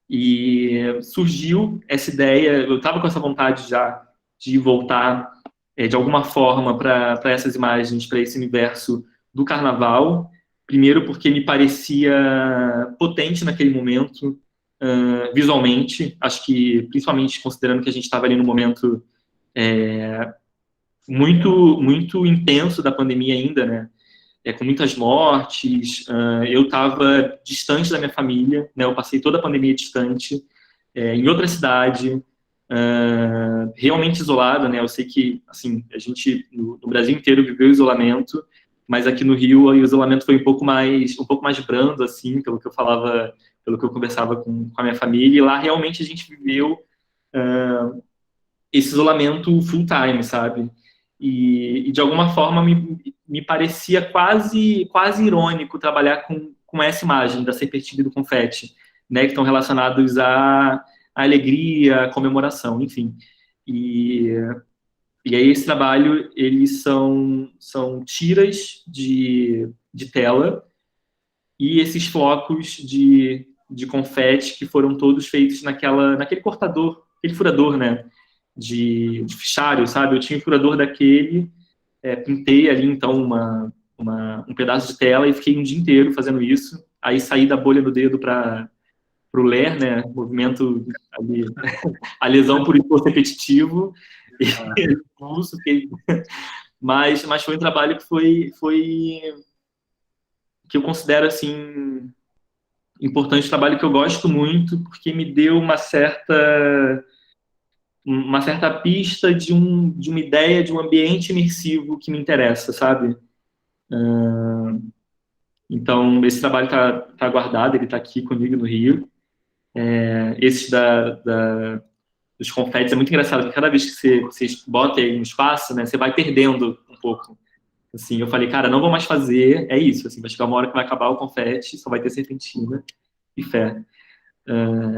E surgiu essa ideia, eu estava com essa vontade já de voltar, de alguma forma, para essas imagens, para esse universo do carnaval. Primeiro, porque me parecia potente naquele momento, visualmente. Acho que, principalmente considerando que a gente estava ali no momento muito, muito intenso da pandemia ainda, né? Com muitas mortes. Eu estava distante da minha família, né? Eu passei toda a pandemia distante, em outra cidade, realmente isolada, né? Eu sei que, assim, a gente no Brasil inteiro viveu isolamento, mas aqui no Rio o isolamento foi um pouco mais brando, assim, pelo que eu falava, pelo que eu conversava com a minha família. E lá realmente a gente viveu esse isolamento full time, sabe? E de alguma forma me parecia quase irônico trabalhar com essa imagem da serpentina e do confete, né, que estão relacionados à alegria, à comemoração, enfim. E, e aí esse trabalho, eles são tiras de tela e esses flocos de confete que foram todos feitos naquele cortador, aquele furador, né, de fichário, sabe? Eu tinha um furador daquele, pintei ali, então, um pedaço de tela e fiquei um dia inteiro fazendo isso. Aí saí da bolha do dedo para o ler, né? Movimento ali, a lesão por esforço repetitivo, e pulso, mas foi um trabalho que foi que eu considero, assim, importante, um trabalho que eu gosto muito, porque me deu uma certa pista de uma ideia de um ambiente imersivo que me interessa, sabe? Então, esse trabalho tá guardado, ele está aqui comigo no Rio. Esse dos confetes é muito engraçado, porque cada vez que você bota ele no espaço, né, você vai perdendo um pouco. Assim, eu falei, cara, não vou mais fazer, é isso, assim, vai chegar uma hora que vai acabar o confete, só vai ter serpentina e fé.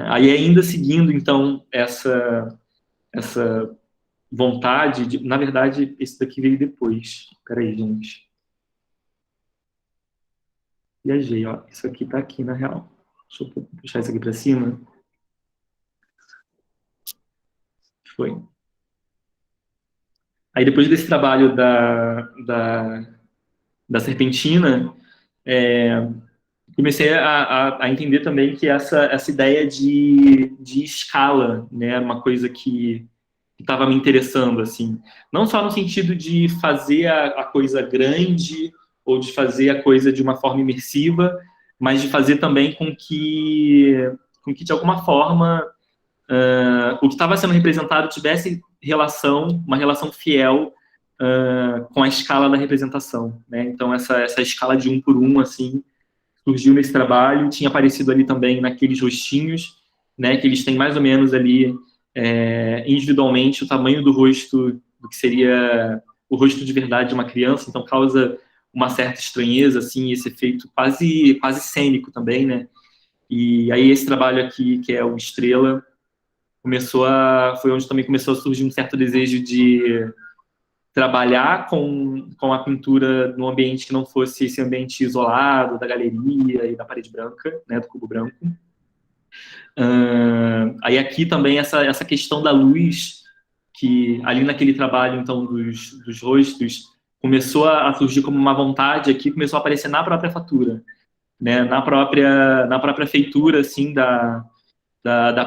Aí ainda seguindo, então, essa vontade na verdade, esse daqui veio depois. Peraí, gente. Viajei, ó. Isso aqui tá aqui, na real. Deixa eu puxar isso aqui pra cima. Foi. Aí, depois desse trabalho da serpentina, comecei a entender também que essa ideia de escala, né, uma coisa que estava me interessando, assim. Não só no sentido de fazer a coisa grande ou de fazer a coisa de uma forma imersiva, mas de fazer também com que de alguma forma, o que estava sendo representado tivesse uma relação fiel com a escala da representação, né? Então, essa escala de 1 por 1, assim, surgiu nesse trabalho, tinha aparecido ali também naqueles rostinhos, né, que eles têm mais ou menos ali, individualmente, o tamanho do rosto, do que seria o rosto de verdade de uma criança, então causa uma certa estranheza, assim, esse efeito quase cênico também, né? E aí esse trabalho aqui, que é o Estrela, foi onde também começou a surgir um certo desejo trabalhar com a pintura num ambiente que não fosse esse ambiente isolado da galeria e da parede branca, né, do cubo branco. Aí aqui também essa questão da luz, que ali naquele trabalho, então, dos rostos, começou a surgir como uma vontade aqui, começou a aparecer na própria fatura, né, na própria feitura, assim, da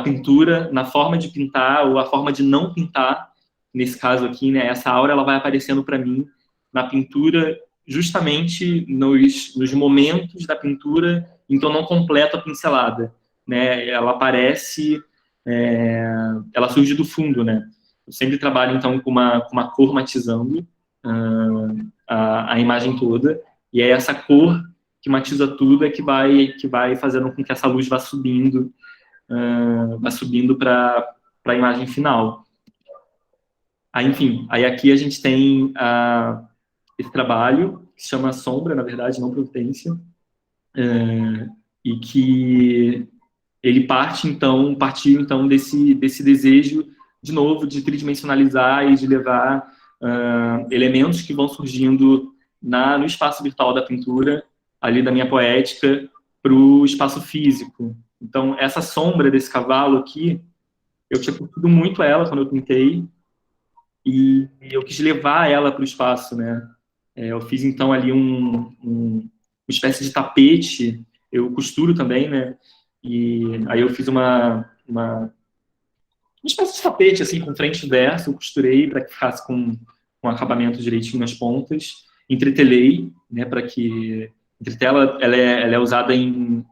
pintura, na forma de pintar ou a forma de não pintar, nesse caso aqui, né, essa aura ela vai aparecendo para mim na pintura justamente nos momentos da pintura em que eu não completo a pincelada, né, ela aparece, ela surge do fundo, né, eu sempre trabalho então com uma cor matizando a imagem toda, e é essa cor que matiza tudo é que vai fazendo com que essa luz vá subindo para a imagem final. Aí, enfim, aí aqui a gente tem esse trabalho, que se chama Sombra, na verdade, não Providência, e que ele partiu então desse desejo, de novo, de tridimensionalizar e de levar elementos que vão surgindo no espaço virtual da pintura, ali da minha poética, para o espaço físico. Então, essa sombra desse cavalo aqui, eu tinha curtido muito ela quando eu pintei, e eu quis levar ela para o espaço, né? Eu fiz, então, ali uma espécie de tapete, eu costuro também, né? E aí eu fiz uma espécie de tapete, assim, com frente e verso, eu costurei para que ficasse com acabamento direitinho nas pontas, entretelei, né, para que... Entretela, ela é usada em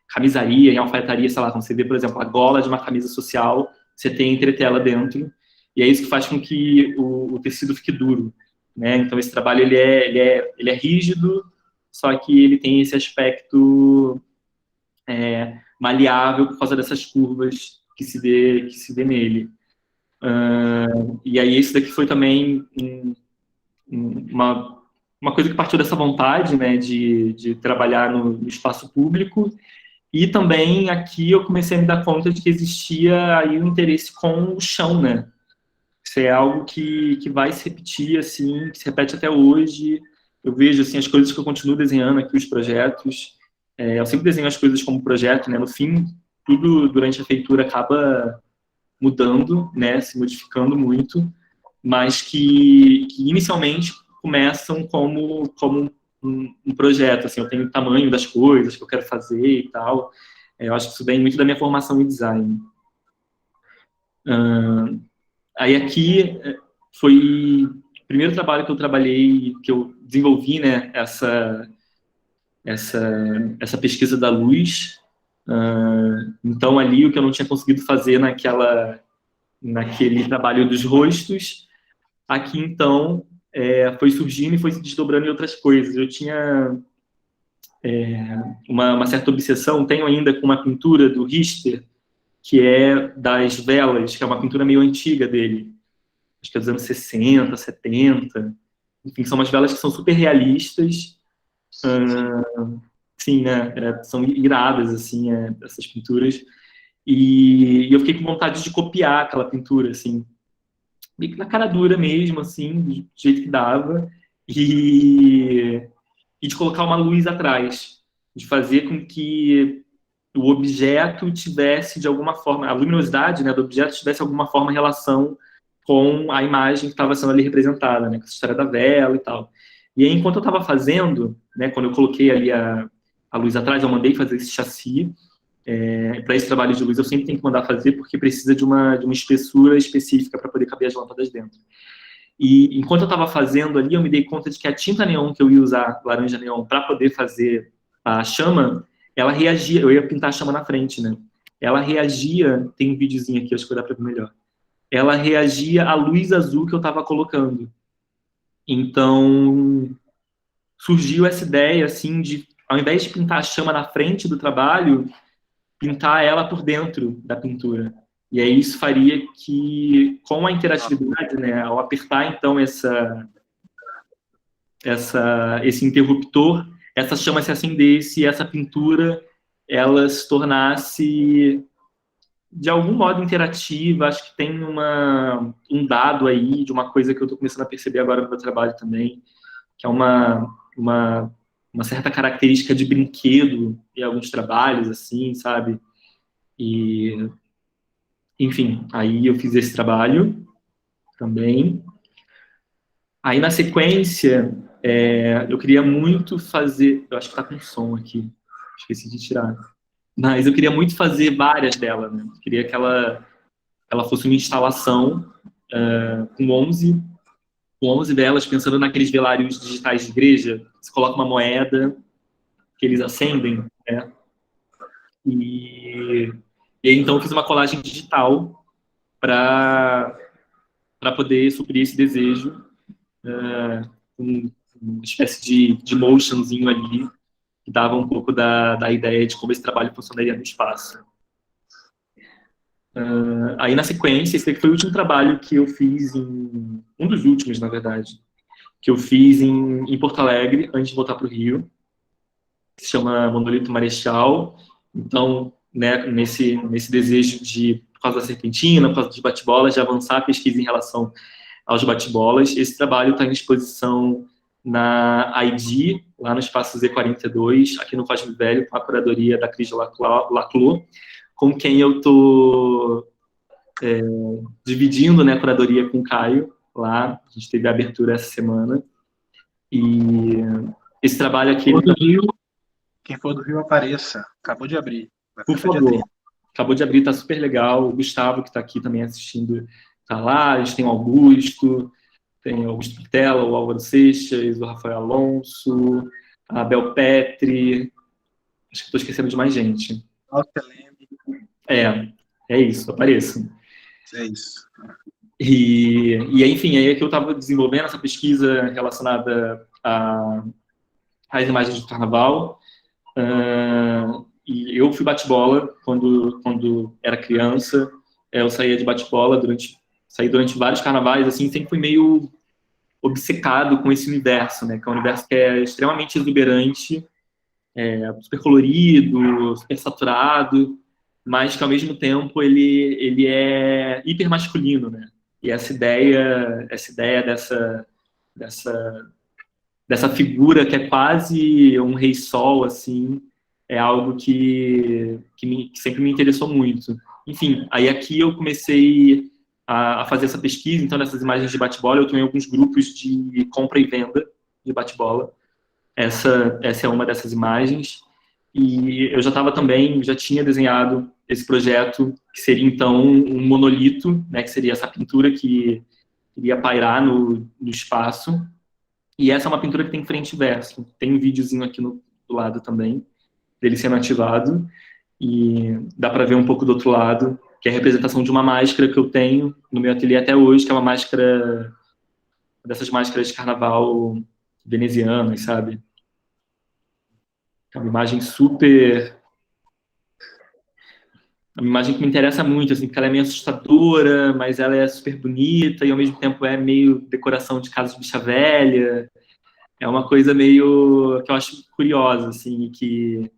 camisaria, em alfaiataria, sei lá, quando você vê, por exemplo, a gola de uma camisa social, você tem entretela dentro, e é isso que faz com que o tecido fique duro, né? Então, esse trabalho, ele é rígido, só que ele tem esse aspecto maleável por causa dessas curvas que se vê nele. E aí esse daqui foi também uma coisa que partiu dessa vontade, né, de trabalhar no espaço público, e também aqui eu comecei a me dar conta de que existia aí um interesse com o chão, né? Isso é algo que vai se repetir, assim, que se repete até hoje. Eu vejo, assim, as coisas que eu continuo desenhando aqui, os projetos. Eu sempre desenho as coisas como projeto, né? No fim, tudo durante a feitura acaba mudando, né? Se modificando muito, mas que inicialmente começam como um projeto, assim, eu tenho o tamanho das coisas que eu quero fazer e tal. Eu acho que isso vem muito da minha formação em design. Aí aqui foi o primeiro trabalho que eu trabalhei, que eu desenvolvi, né, essa pesquisa da luz. Então ali o que eu não tinha conseguido fazer naquele trabalho dos rostos, aqui então foi surgindo e foi se desdobrando em outras coisas. Eu tinha uma certa obsessão, tenho ainda com uma pintura do Richter, que é das velas, que é uma pintura meio antiga dele, acho que é dos anos 60, 70. Enfim, são umas velas que são super realistas. Sim, né? São iradas, assim, essas pinturas. E eu fiquei com vontade de copiar aquela pintura, assim, meio que na cara dura mesmo, assim, do jeito que dava. E de colocar uma luz atrás, de fazer com que o objeto tivesse, de alguma forma, a luminosidade, né, do objeto tivesse alguma forma relação com a imagem que estava sendo ali representada, né, com a história da vela e tal. E aí, enquanto eu estava fazendo, né, quando eu coloquei ali a luz atrás, eu mandei fazer esse chassi. Para esse trabalho de luz, eu sempre tenho que mandar fazer, porque precisa de uma espessura específica para poder caber as lâmpadas dentro. E enquanto eu estava fazendo ali, eu me dei conta de que a tinta neon que eu ia usar, laranja neon, para poder fazer a chama, ela reagia, eu ia pintar a chama na frente, né? Ela reagia, tem um videozinho aqui, acho que vai dar para ver melhor. Ela reagia à luz azul que eu estava colocando. Então, surgiu essa ideia, assim, de, ao invés de pintar a chama na frente do trabalho, pintar ela por dentro da pintura. E aí isso faria que, com a interatividade, né, ao apertar, então, esse interruptor, essa chama se acendesse e essa pintura, ela se tornasse de algum modo interativa. Acho que tem um dado aí de uma coisa que eu estou começando a perceber agora no meu trabalho também, que é uma, uma certa característica de brinquedo em alguns trabalhos, assim, sabe? E, enfim, aí eu fiz esse trabalho também. Aí, na sequência, eu queria muito fazer... Eu acho que tá com som aqui. Esqueci de tirar. Mas eu queria muito fazer várias delas, né? Eu queria que ela fosse uma instalação com 11 velas, pensando naqueles velários digitais de igreja. Você coloca uma moeda que eles acendem, né? E aí, então, eu fiz uma colagem digital para poder suprir esse desejo, uma espécie de motionzinho ali, que dava um pouco da ideia de como esse trabalho funcionaria no espaço. Aí, na sequência, esse daqui foi o último trabalho que eu fiz um dos últimos, na verdade, que eu fiz em Porto Alegre, antes de voltar para o Rio, que se chama Monolito Marechal. Então, né, nesse desejo de, por causa da serpentina, por causa dos bate-bolas, de avançar a pesquisa em relação aos bate-bolas, esse trabalho está em exposição na ID, lá no Espaço Z42, aqui no Cosme Velho, com a curadoria da Cris Laclos, com quem eu estou dividindo, né, a curadoria com o Caio, lá. A gente teve a abertura essa semana. E esse trabalho aqui... Quem for do Rio, apareça. Acabou de abrir. Por favor. Acabou de abrir, tá super legal. O Gustavo, que está aqui também assistindo, tá lá. A gente tem o Augusto, tem o Augusto Pitela, o Álvaro Seixas, o Rafael Alonso, a Bel Petri. Acho que estou esquecendo de mais gente. É isso, apareça. É isso. E enfim, aí é que eu estava desenvolvendo essa pesquisa relacionada às imagens do carnaval. E eu fui bate-bola quando era criança. Eu saía de bate-bola saí durante vários carnavais, assim, sempre fui meio obcecado com esse universo, né? Que é um universo que é extremamente exuberante, super colorido, super saturado, mas que ao mesmo tempo ele é hiper masculino, né? E essa ideia dessa figura que é quase um rei sol, assim, é algo que sempre me interessou muito. Enfim, aí aqui eu comecei a fazer essa pesquisa, então nessas imagens de bate-bola eu tenho alguns grupos de compra e venda de bate-bola. Essa é uma dessas imagens. E eu já tinha desenhado esse projeto, que seria então um monolito, né, que seria essa pintura que iria pairar no espaço. E essa é uma pintura que tem frente e verso. Tem um videozinho aqui do lado também, dele sendo ativado. E dá para ver um pouco do outro lado, que é a representação de uma máscara que eu tenho no meu ateliê até hoje, que é uma máscara, dessas máscaras de carnaval venezianas, sabe? É uma imagem uma imagem que me interessa muito, assim, porque ela é meio assustadora, mas ela é super bonita e ao mesmo tempo é meio decoração de casa de bicha velha. É uma coisa meio que eu acho curiosa, assim, que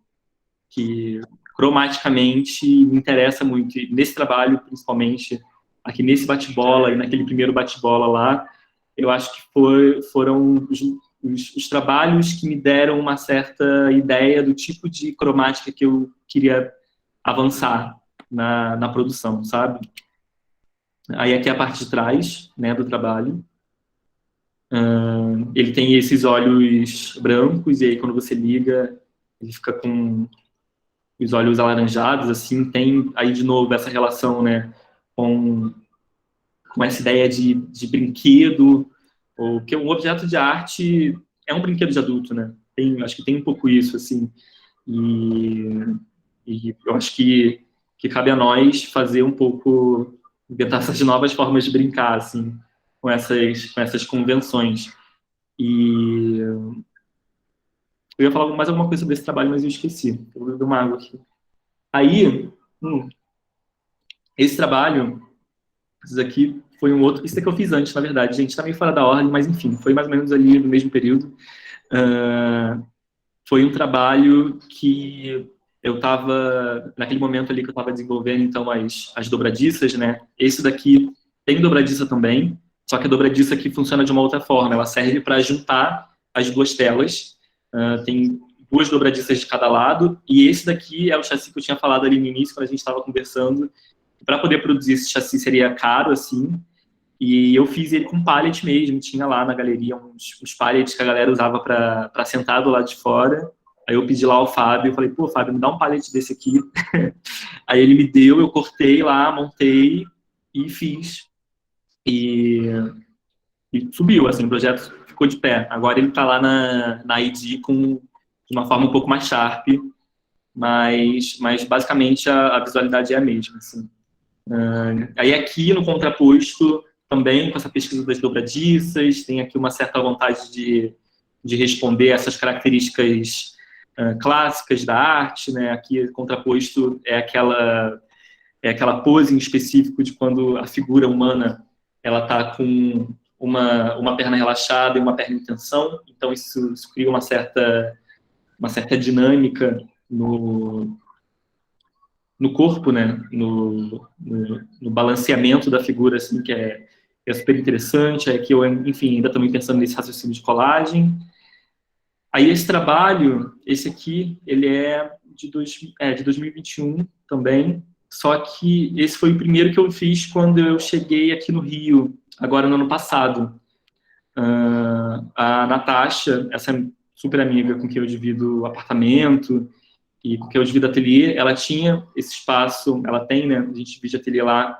cromaticamente me interessa muito. E nesse trabalho, principalmente, aqui nesse bate-bola e naquele primeiro bate-bola lá, eu acho que foram os trabalhos que me deram uma certa ideia do tipo de cromática que eu queria avançar na produção, sabe? Aí aqui é a parte de trás, né, do trabalho. Ele tem esses olhos brancos, e aí quando você liga, ele fica com os olhos alaranjados, assim. Tem aí de novo essa relação, né, com essa ideia de brinquedo, ou que um objeto de arte é um brinquedo de adulto, né? Acho que tem um pouco isso, assim. E eu acho que cabe a nós fazer um pouco, inventar essas novas formas de brincar, assim, com essas convenções. E eu ia falar mais alguma coisa sobre esse trabalho, mas eu esqueci. Eu vou beber uma água aqui. Aí, esse trabalho, esse daqui foi um outro... Esse daqui eu fiz antes, na verdade. Gente, tá meio fora da ordem, mas enfim, foi mais ou menos ali no mesmo período. Foi um trabalho que eu estava, naquele momento ali que eu estava desenvolvendo, então, as dobradiças, né? Esse daqui tem dobradiça também, só que a dobradiça aqui funciona de uma outra forma, ela serve para juntar as duas telas, tem duas dobradiças de cada lado, e esse daqui é o chassi que eu tinha falado ali no início, quando a gente estava conversando. Para poder produzir esse chassi seria caro, assim, e eu fiz ele com pallet mesmo, tinha lá na galeria uns pallets que a galera usava para sentar do lado de fora. Aí eu pedi lá ao Fábio, eu falei, pô, Fábio, me dá um pallet desse aqui. Aí ele me deu, eu cortei lá, montei e fiz. E subiu, assim, o projeto ficou de pé. Agora ele está lá na ID de uma forma um pouco mais sharp, mas basicamente a visualidade é a mesma, assim. Aí aqui no contraposto, também com essa pesquisa das dobradiças, tem aqui uma certa vontade de responder essas características clássicas da arte, né? Aqui contraposto é aquela pose em específico de quando a figura humana ela está com uma perna relaxada e uma perna em tensão, então isso cria uma certa dinâmica no corpo, né? No balanceamento da figura, assim, que é super interessante. É que eu, enfim, ainda também pensando nesse raciocínio de colagem. Aí esse trabalho, esse aqui, ele é de 2021 também, só que esse foi o primeiro que eu fiz quando eu cheguei aqui no Rio, agora no ano passado. A Natasha, essa super amiga com quem eu divido o apartamento, e porque eu divido ateliê, ela tinha esse espaço, ela tem, né, a gente divide ateliê lá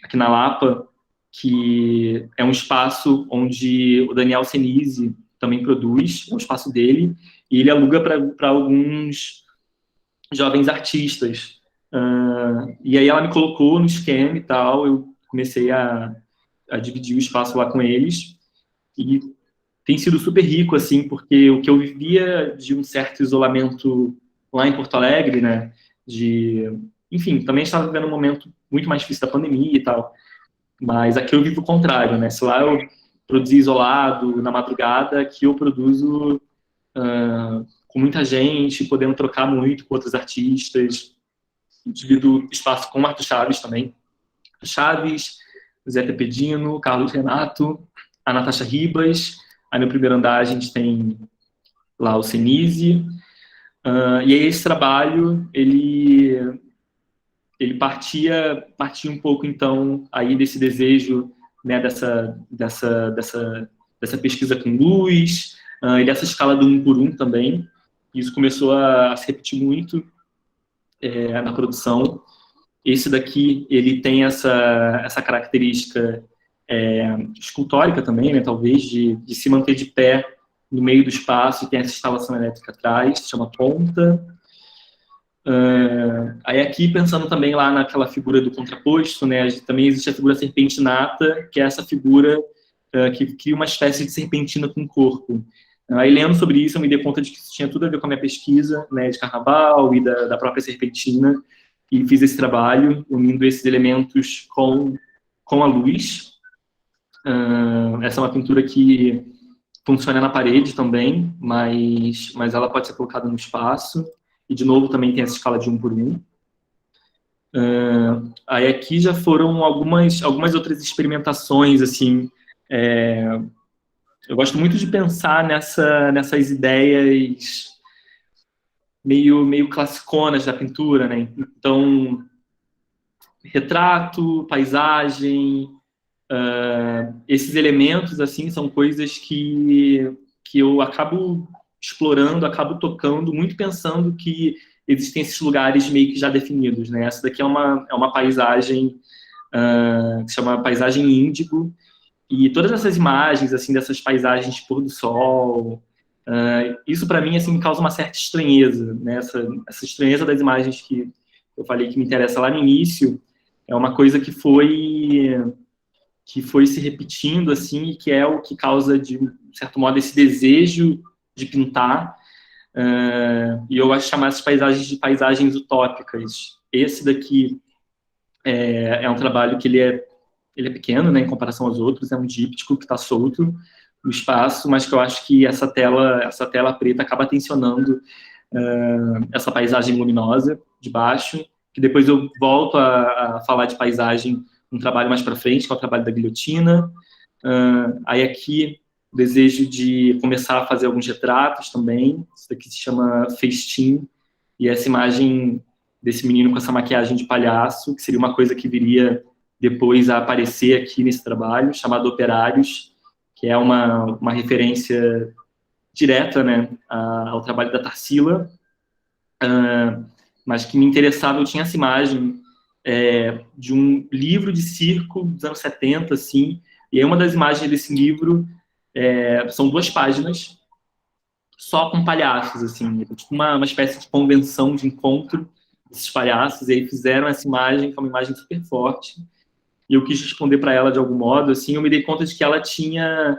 aqui na Lapa, que é um espaço onde o Daniel Senise também produz, é um espaço dele, e ele aluga para alguns jovens artistas. E aí ela me colocou no esquema e tal, eu comecei a dividir o espaço lá com eles, e tem sido super rico, assim, porque o que eu vivia de um certo isolamento lá em Porto Alegre, né, enfim, também estava vivendo um momento muito mais difícil da pandemia e tal, mas aqui eu vivo o contrário, né, se lá eu produzi isolado, na madrugada, aqui eu produzo com muita gente, podendo trocar muito com outros artistas, divido espaço com o Marco Chaves também, Chaves, Zé Tepedino, Carlos Renato, a Natasha Ribas. Aí no primeiro andar a gente tem lá o Senise. E aí esse trabalho, ele partia um pouco, então, aí desse desejo, né, dessa pesquisa com luz, e dessa escala do 1 por 1 também. Isso começou a se repetir muito na produção. Esse daqui, ele tem essa característica escultórica também, né, talvez, de se manter de pé no meio do espaço, e tem essa instalação elétrica atrás, se chama ponta. Aí aqui, pensando também lá naquela figura do contraposto, né, também existe a figura serpentinata, que é essa figura que cria uma espécie de serpentina com o corpo. Aí, lendo sobre isso, eu me dei conta de que isso tinha tudo a ver com a minha pesquisa, né, de carnaval e da própria serpentina, e fiz esse trabalho, unindo esses elementos com a luz. Essa é uma pintura que funciona na parede também, mas ela pode ser colocada no espaço. E, de novo, também tem essa escala de 1 por 1. Aí aqui já foram algumas outras experimentações, assim. Eu gosto muito de pensar nessas ideias meio classiconas da pintura, né? Então, retrato, paisagem, esses elementos, assim, são coisas que eu acabo explorando, acabo tocando, muito pensando que existem esses lugares meio que já definidos, né? Essa daqui é uma paisagem que se chama Paisagem Índigo, e todas essas imagens, assim, dessas paisagens de pôr do sol, isso para mim, assim, me causa uma certa estranheza, né? Essa estranheza das imagens que eu falei que me interessa lá no início, é uma coisa que foi se repetindo, assim, e que é o que causa, de certo modo, esse desejo de pintar, e eu acho chamar essas paisagens de paisagens utópicas. Esse daqui é um trabalho que ele é pequeno, né, em comparação aos outros, é um díptico que está solto no espaço, mas que eu acho que essa tela preta acaba tensionando essa paisagem luminosa de baixo, que depois eu volto a falar de paisagem um trabalho mais para frente, que é o trabalho da guilhotina. Aí aqui, o desejo de começar a fazer alguns retratos também, isso daqui se chama Festim, e essa imagem desse menino com essa maquiagem de palhaço, que seria uma coisa que viria depois a aparecer aqui nesse trabalho, chamado Operários, que é uma referência direta, né, ao trabalho da Tarsila, mas que me interessava. Eu tinha essa imagem de um livro de circo dos anos 70, assim, e aí uma das imagens desse livro são 2 páginas só com palhaços, assim, tipo uma espécie de convenção de encontro desses palhaços, e aí fizeram essa imagem, que é uma imagem super forte, e eu quis responder para ela de algum modo, assim, eu me dei conta de que ela tinha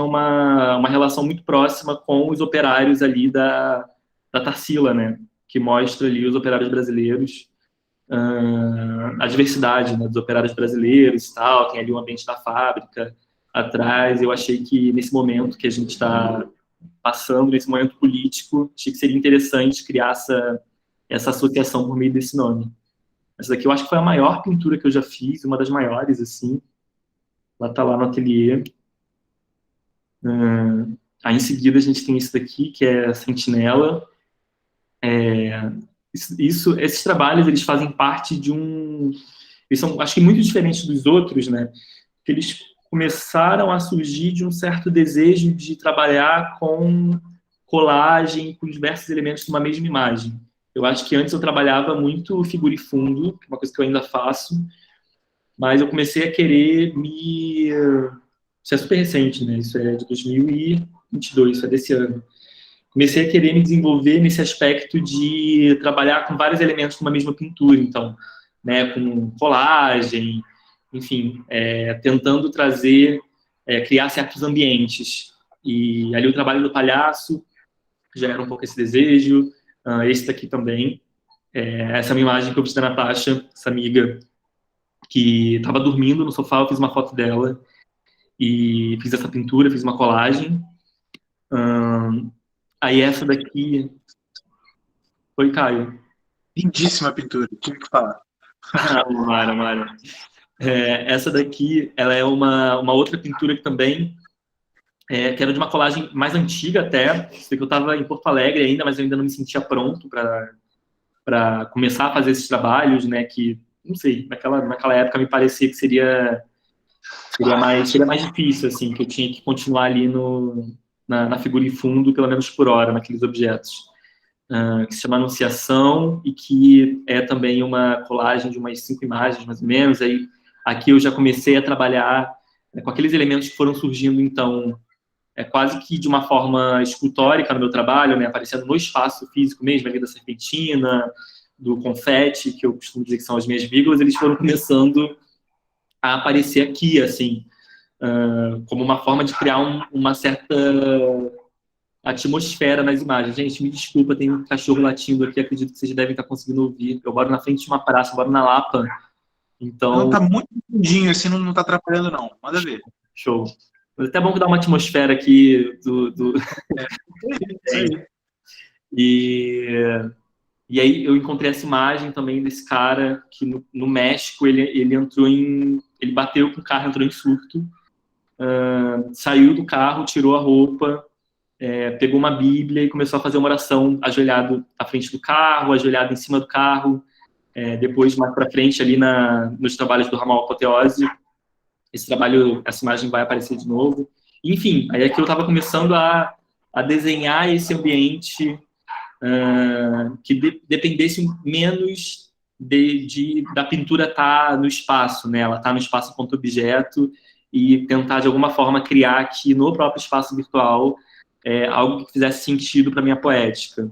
uma relação muito próxima com os operários ali da Tarsila, né, que mostra ali os operários brasileiros, a diversidade, né, dos operários brasileiros e tal, tem ali o ambiente da fábrica atrás. Eu achei que nesse momento que a gente está passando, nesse momento político, achei que seria interessante criar essa associação por meio desse nome. Essa daqui eu acho que foi a maior pintura que eu já fiz, uma das maiores, assim. Ela está lá no ateliê. Aí em seguida a gente tem esse daqui, que é a Sentinela. Esses trabalhos, eles fazem parte de eles são, acho que, muito diferentes dos outros, né? Porque eles começaram a surgir de um certo desejo de trabalhar com colagem, com diversos elementos de uma mesma imagem. Eu acho que antes eu trabalhava muito figura e fundo, que é uma coisa que eu ainda faço, mas eu comecei a querer Isso é super recente, né? Isso é de 2022, isso é desse ano. Comecei a querer me desenvolver nesse aspecto de trabalhar com vários elementos de uma mesma pintura, então, né, com colagem, enfim, tentando criar certos ambientes. E ali o trabalho do palhaço já era um pouco esse desejo, esse daqui também. Essa é uma imagem que eu fiz da Natasha, essa amiga, que estava dormindo no sofá, eu fiz uma foto dela e fiz essa pintura, fiz uma colagem. Aí essa daqui... Foi, Caio. Lindíssima pintura, tive que falar. Mara. Essa daqui, ela é uma outra pintura que também, que era de uma colagem mais antiga até. Sei que eu estava em Porto Alegre ainda, mas eu ainda não me sentia pronto para começar a fazer esses trabalhos, né? Que, não sei, naquela época me parecia que seria mais difícil, assim, que eu tinha que continuar ali na figura e fundo, pelo menos por hora, naqueles objetos. Que se chama Anunciação, e que é também uma colagem de umas 5 imagens, mais ou menos. Aí, aqui eu já comecei a trabalhar com aqueles elementos que foram surgindo, então, quase que de uma forma escultórica no meu trabalho, né, aparecendo no espaço físico mesmo, ali da serpentina, do confete, que eu costumo dizer que são as minhas vírgulas, eles foram começando a aparecer aqui, assim, como uma forma de criar uma certa atmosfera nas imagens. Gente, me desculpa, tem um cachorro latindo aqui, acredito que vocês devem estar conseguindo ouvir. Eu moro na frente de uma praça, eu moro na Lapa, então... Não, tá muito lindinho, assim, não tá atrapalhando, não. Manda ver. Show. Mas até bom que dá uma atmosfera aqui É. E aí eu encontrei essa imagem também desse cara que no México ele entrou ele bateu com o carro, entrou em surto, saiu do carro, tirou a roupa, pegou uma Bíblia e começou a fazer uma oração ajoelhado à frente do carro, ajoelhado em cima do carro. Depois, mais para frente, ali nos trabalhos do ramal Apoteose, essa imagem vai aparecer de novo. Enfim, aí aqui eu estava começando a desenhar esse ambiente que dependesse menos da pintura estar no espaço, né? Ela está no espaço enquanto objeto, e tentar, de alguma forma, criar aqui no próprio espaço virtual algo que fizesse sentido para minha poética.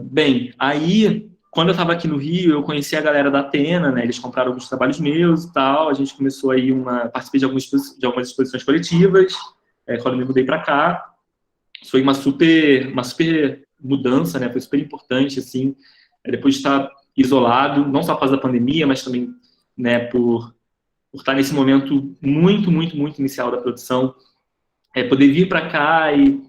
Bem, aí, quando eu estava aqui no Rio, eu conheci a galera da Atena, né? Eles compraram alguns trabalhos meus e tal, a gente começou aí participei de algumas exposições coletivas, quando eu me mudei para cá. Foi uma super mudança, né? Foi super importante, assim, depois de estar isolado, não só por causa da pandemia, mas também, né, por estar nesse momento muito, muito, muito inicial da produção, poder vir para cá e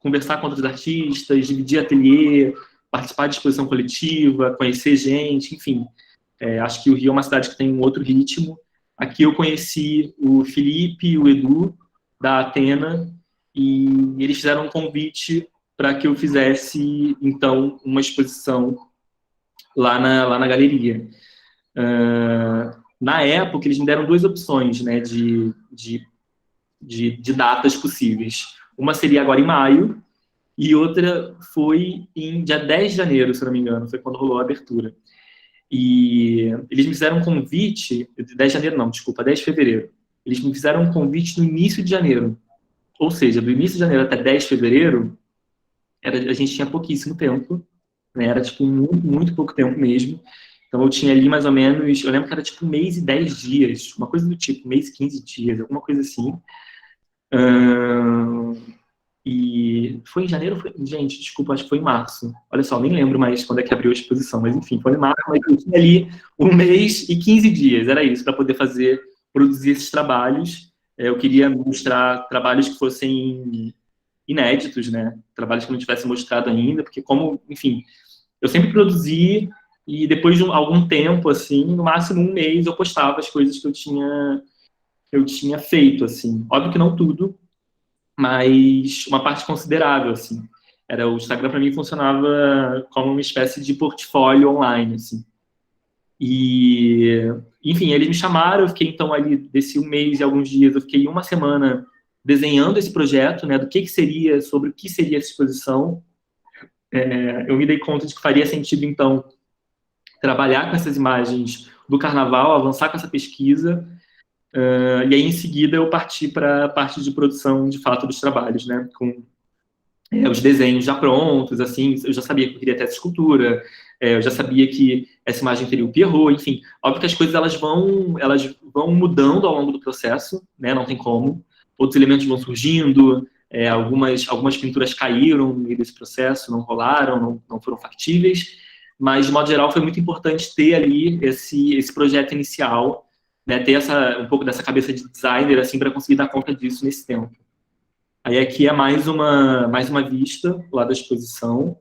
conversar com outros artistas, dividir ateliê, participar de exposição coletiva, conhecer gente, enfim. Acho que o Rio é uma cidade que tem um outro ritmo. Aqui eu conheci o Felipe e o Edu, da Atena, e eles fizeram um convite para que eu fizesse, então, uma exposição lá na galeria. Na época, eles me deram duas opções, né, de datas possíveis. Uma seria agora em maio, e outra foi em dia 10 de janeiro, se não me engano, foi quando rolou a abertura. E eles me fizeram um convite, 10 de janeiro não, desculpa, 10 de fevereiro. Eles me fizeram um convite no início de janeiro. Ou seja, do início de janeiro até 10 de fevereiro, a gente tinha pouquíssimo tempo, né? Era, tipo, muito, muito pouco tempo mesmo. Então, eu tinha ali mais ou menos, eu lembro que era, tipo, 1 mês e 10 dias, uma coisa do tipo, 1 mês e 15 dias, alguma coisa assim. E foi em janeiro? Gente, desculpa, acho que foi em março. Olha só, nem lembro mais quando é que abriu a exposição, mas enfim, foi em março, mas eu tinha ali 1 mês e 15 dias, era isso, para poder produzir esses trabalhos. Eu queria mostrar trabalhos que fossem inéditos, né? Trabalhos que não tivessem mostrado ainda, porque como, enfim, eu sempre produzi e depois de algum tempo, assim, no máximo 1 mês, eu postava as coisas que eu tinha feito, assim. Óbvio que não tudo, mas uma parte considerável, assim. O Instagram para mim funcionava como uma espécie de portfólio online, assim. E, enfim, eles me chamaram, eu fiquei então ali desse 1 mês e alguns dias, eu fiquei uma semana desenhando esse projeto, né, do que seria, sobre o que seria essa exposição. Eu me dei conta de que faria sentido então trabalhar com essas imagens do carnaval, avançar com essa pesquisa, e aí em seguida eu parti para a parte de produção de fato dos trabalhos, né, com os desenhos já prontos, assim, eu já sabia que eu queria ter essa escultura, eu já sabia que essa imagem teria o Pierrot, enfim. Óbvio que as coisas elas vão mudando ao longo do processo, né, não tem como. Outros elementos vão surgindo, algumas pinturas caíram no meio desse processo, não rolaram, não foram factíveis, mas, de modo geral, foi muito importante ter ali esse projeto inicial, né, ter um pouco dessa cabeça de designer, assim, para conseguir dar conta disso nesse tempo. Aí aqui é mais uma vista lá da exposição.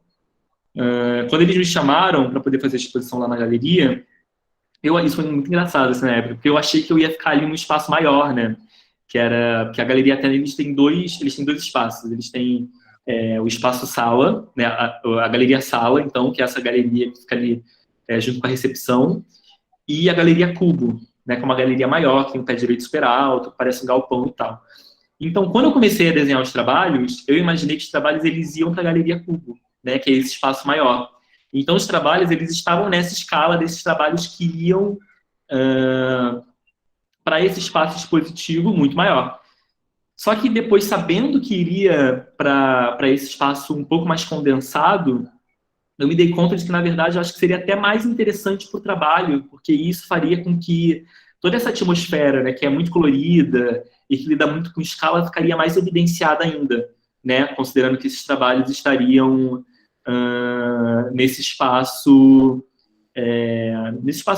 Quando eles me chamaram para poder fazer a exposição lá na galeria, isso foi muito engraçado assim, na época, porque eu achei que eu ia ficar ali num espaço maior, né? Que a galeria até eles têm dois espaços. Eles têm o espaço sala, né? A galeria sala, então, que é essa galeria que fica ali junto com a recepção, e a galeria cubo, né? Que é uma galeria maior, que tem um pé direito super alto, parece um galpão e tal. Então, quando eu comecei a desenhar os trabalhos, eu imaginei que os trabalhos eles iam para a Galeria Cubo, né, que é esse espaço maior. Então, os trabalhos eles estavam nessa escala desses trabalhos que iam para esse espaço expositivo muito maior. Só que depois, sabendo que iria para esse espaço um pouco mais condensado, eu me dei conta de que, na verdade, eu acho que seria até mais interessante para o trabalho, porque isso faria com que toda essa atmosfera, né, que é muito colorida e que lida muito com escala, ficaria mais evidenciada ainda, né, considerando que esses trabalhos estariam nesse espaço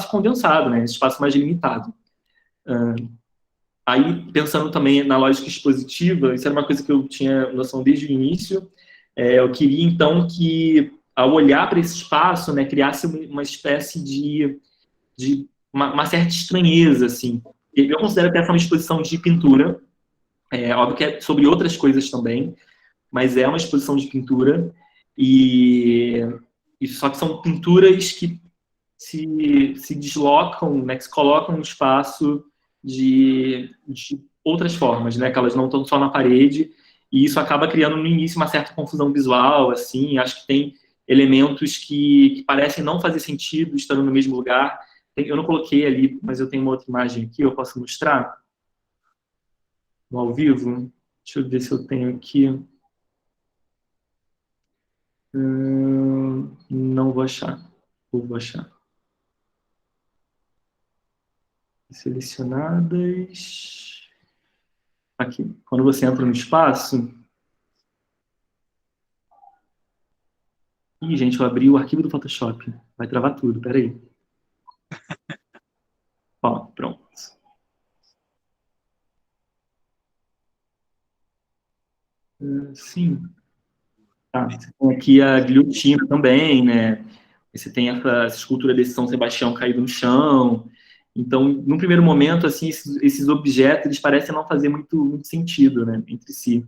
condensado, né, nesse espaço mais limitado. Aí, pensando também na lógica expositiva, isso era uma coisa que eu tinha noção desde o início. Eu queria, então, que, ao olhar para esse espaço, né, criasse uma espécie de uma certa estranheza, assim. Eu considero que essa é uma exposição de pintura, óbvio que é sobre outras coisas também, mas é uma exposição de pintura, e só que são pinturas que se deslocam, né, que se colocam no espaço de outras formas, né, que elas não estão só na parede, e isso acaba criando no início uma certa confusão visual, assim, acho que tem elementos que parecem não fazer sentido estando no mesmo lugar. Eu não coloquei ali, mas eu tenho uma outra imagem aqui, eu posso mostrar no ao vivo. Deixa eu ver se eu tenho aqui. Não vou achar. Ou vou achar. Selecionadas. Aqui. Quando você entra no espaço. Ih, gente, eu abri o arquivo do Photoshop. Vai travar tudo, peraí. Ó, pronto. Sim. Tá? Você tem aqui a guilhotina também, né? Você tem essa escultura desse São Sebastião caído no chão. Então, num primeiro momento, assim, esses objetos, eles parecem não fazer muito sentido, né, entre si.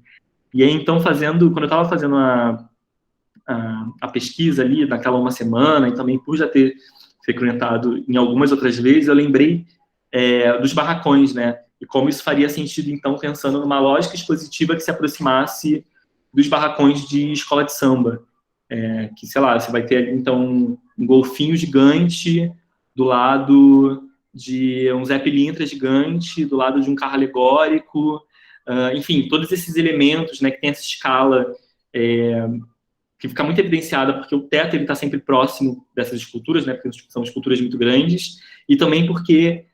E aí, então, quando eu estava fazendo a pesquisa ali, naquela uma semana, e também por já ter frequentado em algumas outras vezes, eu lembrei dos barracões, né? E como isso faria sentido, então, pensando numa lógica expositiva que se aproximasse dos barracões de escola de samba. Que, sei lá, você vai ter ali, então, um golfinho gigante do lado de um Zé Pilintra gigante, do lado de um carro alegórico, enfim, todos esses elementos, né, que tem essa escala que fica muito evidenciada porque o teto está sempre próximo dessas esculturas, né, porque são esculturas muito grandes, e também porque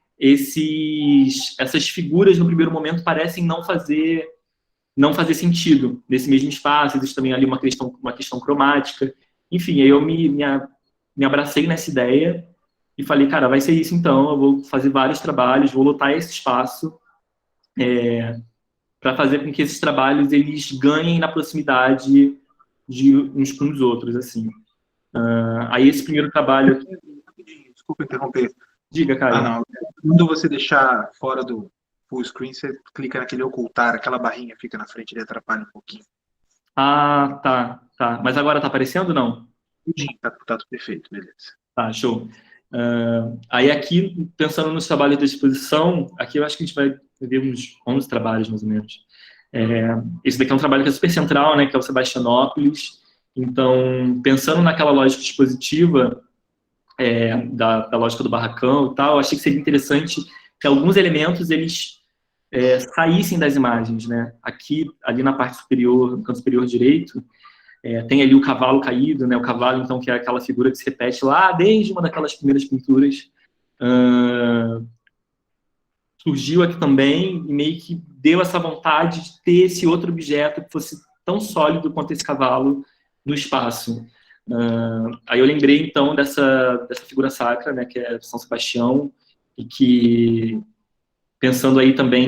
essas figuras, no primeiro momento, parecem não fazer sentido nesse mesmo espaço. Existe também ali uma questão cromática. Enfim, aí eu me abracei nessa ideia e falei, cara, vai ser isso então, eu vou fazer vários trabalhos, vou lotar esse espaço para fazer com que esses trabalhos eles ganhem na proximidade de uns com os outros, assim. Aí esse primeiro trabalho aqui... Desculpa interromper. Diga, Caio. Não. Quando você deixar fora do full screen, você clica naquele ocultar, aquela barrinha fica na frente e atrapalha um pouquinho. Ah, tá. Mas agora tá aparecendo ou não? Tá tudo perfeito, beleza. Tá, show. Aí aqui, pensando nos trabalhos da exposição, aqui eu acho que a gente vai ver uns 11 trabalhos, mais ou menos. Esse daqui é um trabalho que é super central, né, que é o Sebastianópolis. Então, pensando naquela lógica expositiva, da lógica do barracão e tal, eu achei que seria interessante que alguns elementos, eles saíssem das imagens, né? Aqui, ali na parte superior, no canto superior direito, tem ali o cavalo caído, né? O cavalo, então, que é aquela figura que se repete lá desde uma daquelas primeiras pinturas. Surgiu aqui também e meio que deu essa vontade de ter esse outro objeto que fosse tão sólido quanto esse cavalo no espaço. Aí eu lembrei, então, dessa figura sacra, né? Que é São Sebastião, e que, pensando aí também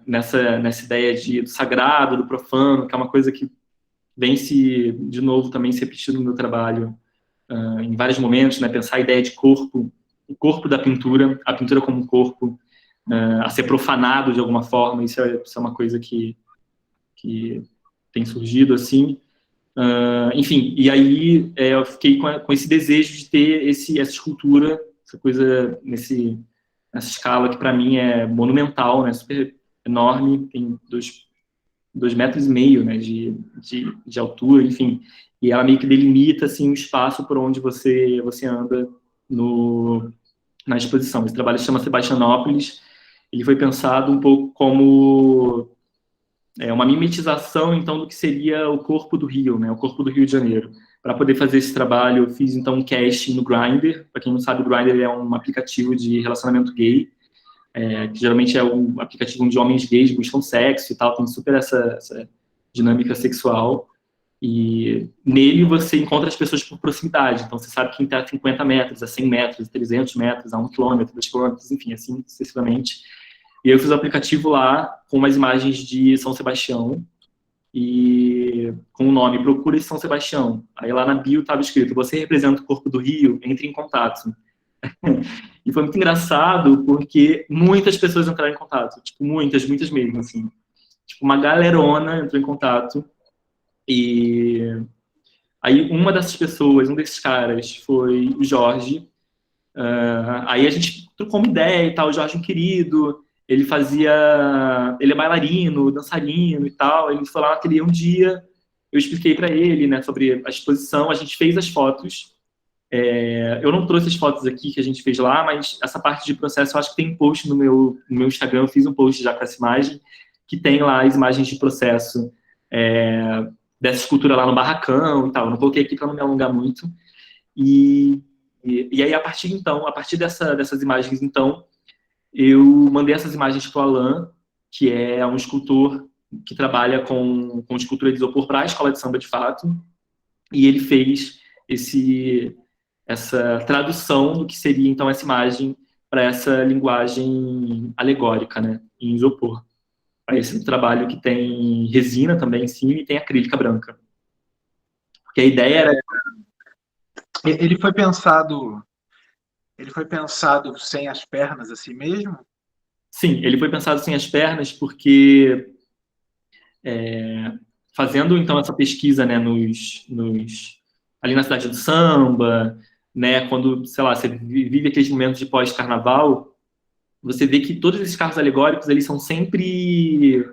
nessa ideia do sagrado, do profano, que é uma coisa que vem de novo, também se repetindo no meu trabalho em vários momentos, né? Pensar a ideia de corpo, o corpo da pintura, a pintura como um corpo, a ser profanado de alguma forma. Isso é uma coisa que tem surgido, assim. Enfim, e aí eu fiquei com esse desejo de ter essa escultura, essa coisa nessa escala que para mim é monumental, né? Super enorme, tem 2,5 metros, né, de altura, enfim, e ela meio que delimita, assim, o espaço por onde você anda na exposição. Esse trabalho se chama Sebastianópolis. Ele foi pensado um pouco como uma mimetização, então, do que seria o corpo do Rio, né, o corpo do Rio de Janeiro. Para poder fazer esse trabalho, eu fiz, então, um casting no Grindr. Para quem não sabe, o Grindr é um aplicativo de relacionamento gay, que geralmente é um aplicativo onde homens gays buscam sexo e tal, tem super essa dinâmica sexual. E nele você encontra as pessoas por proximidade. Então, você sabe quem está a 50 metros, a 100 metros, a 300 metros, a 1 quilômetro, 2 quilômetros, enfim, assim sucessivamente. E eu fiz o aplicativo lá com umas imagens de São Sebastião e com o nome Procure São Sebastião. Aí lá na bio estava escrito: você representa o corpo do Rio, entre em contato. E foi muito engraçado porque muitas pessoas entraram em contato, tipo, muitas mesmo, assim. Tipo, uma galerona entrou em contato. E aí uma dessas pessoas, um desses caras, foi o Jorge. Aí a gente trocou uma ideia e tal. O Jorge é um querido, ele é bailarino, dançarino e tal. Ele foi lá no ateliê um dia, eu expliquei para ele, né, sobre a exposição, a gente fez as fotos. Eu não trouxe as fotos aqui que a gente fez lá, mas essa parte de processo eu acho que tem um post no meu Instagram. Eu fiz um post já com essa imagem, que tem lá as imagens de processo dessa escultura lá no barracão e tal. Eu não coloquei aqui para não me alongar muito. E aí, a partir dessas imagens, então, eu mandei essas imagens para o Alain, que é um escultor que trabalha com escultura de isopor para a escola de samba, de fato, e ele fez essa tradução do que seria, então, essa imagem para essa linguagem alegórica, né, em isopor. Aí esse trabalho que tem resina também em cima e tem acrílica branca. Porque a ideia era... Ele foi pensado sem as pernas assim mesmo? Sim, ele foi pensado sem as pernas porque fazendo então essa pesquisa, né, ali na cidade do samba, né, quando, sei lá, você vive aqueles momentos de pós-carnaval, você vê que todos esses carros alegóricos, eles são sempre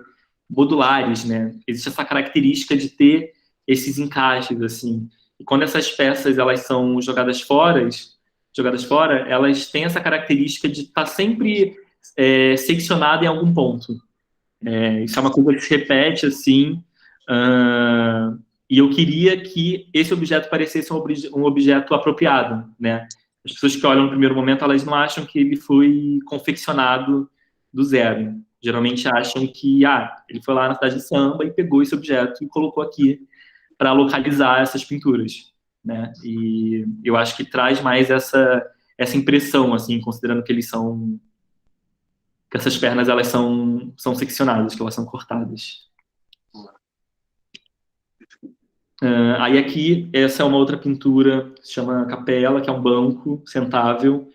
modulares, né? Existe essa característica de ter esses encaixes, assim. E quando essas peças, elas são jogadas fora, elas têm essa característica de estar sempre seccionada em algum ponto. Isso é uma coisa que se repete, assim, e eu queria que esse objeto parecesse um objeto apropriado, né? As pessoas que olham no primeiro momento, elas não acham que ele foi confeccionado do zero. Geralmente acham que, ele foi lá na cidade de samba e pegou esse objeto e colocou aqui para localizar essas pinturas, né? E eu acho que traz mais essa impressão, assim, considerando que eles são que essas pernas elas são seccionadas, que elas são cortadas. Aí aqui, essa é uma outra pintura, se chama Capela, que é um banco sentável.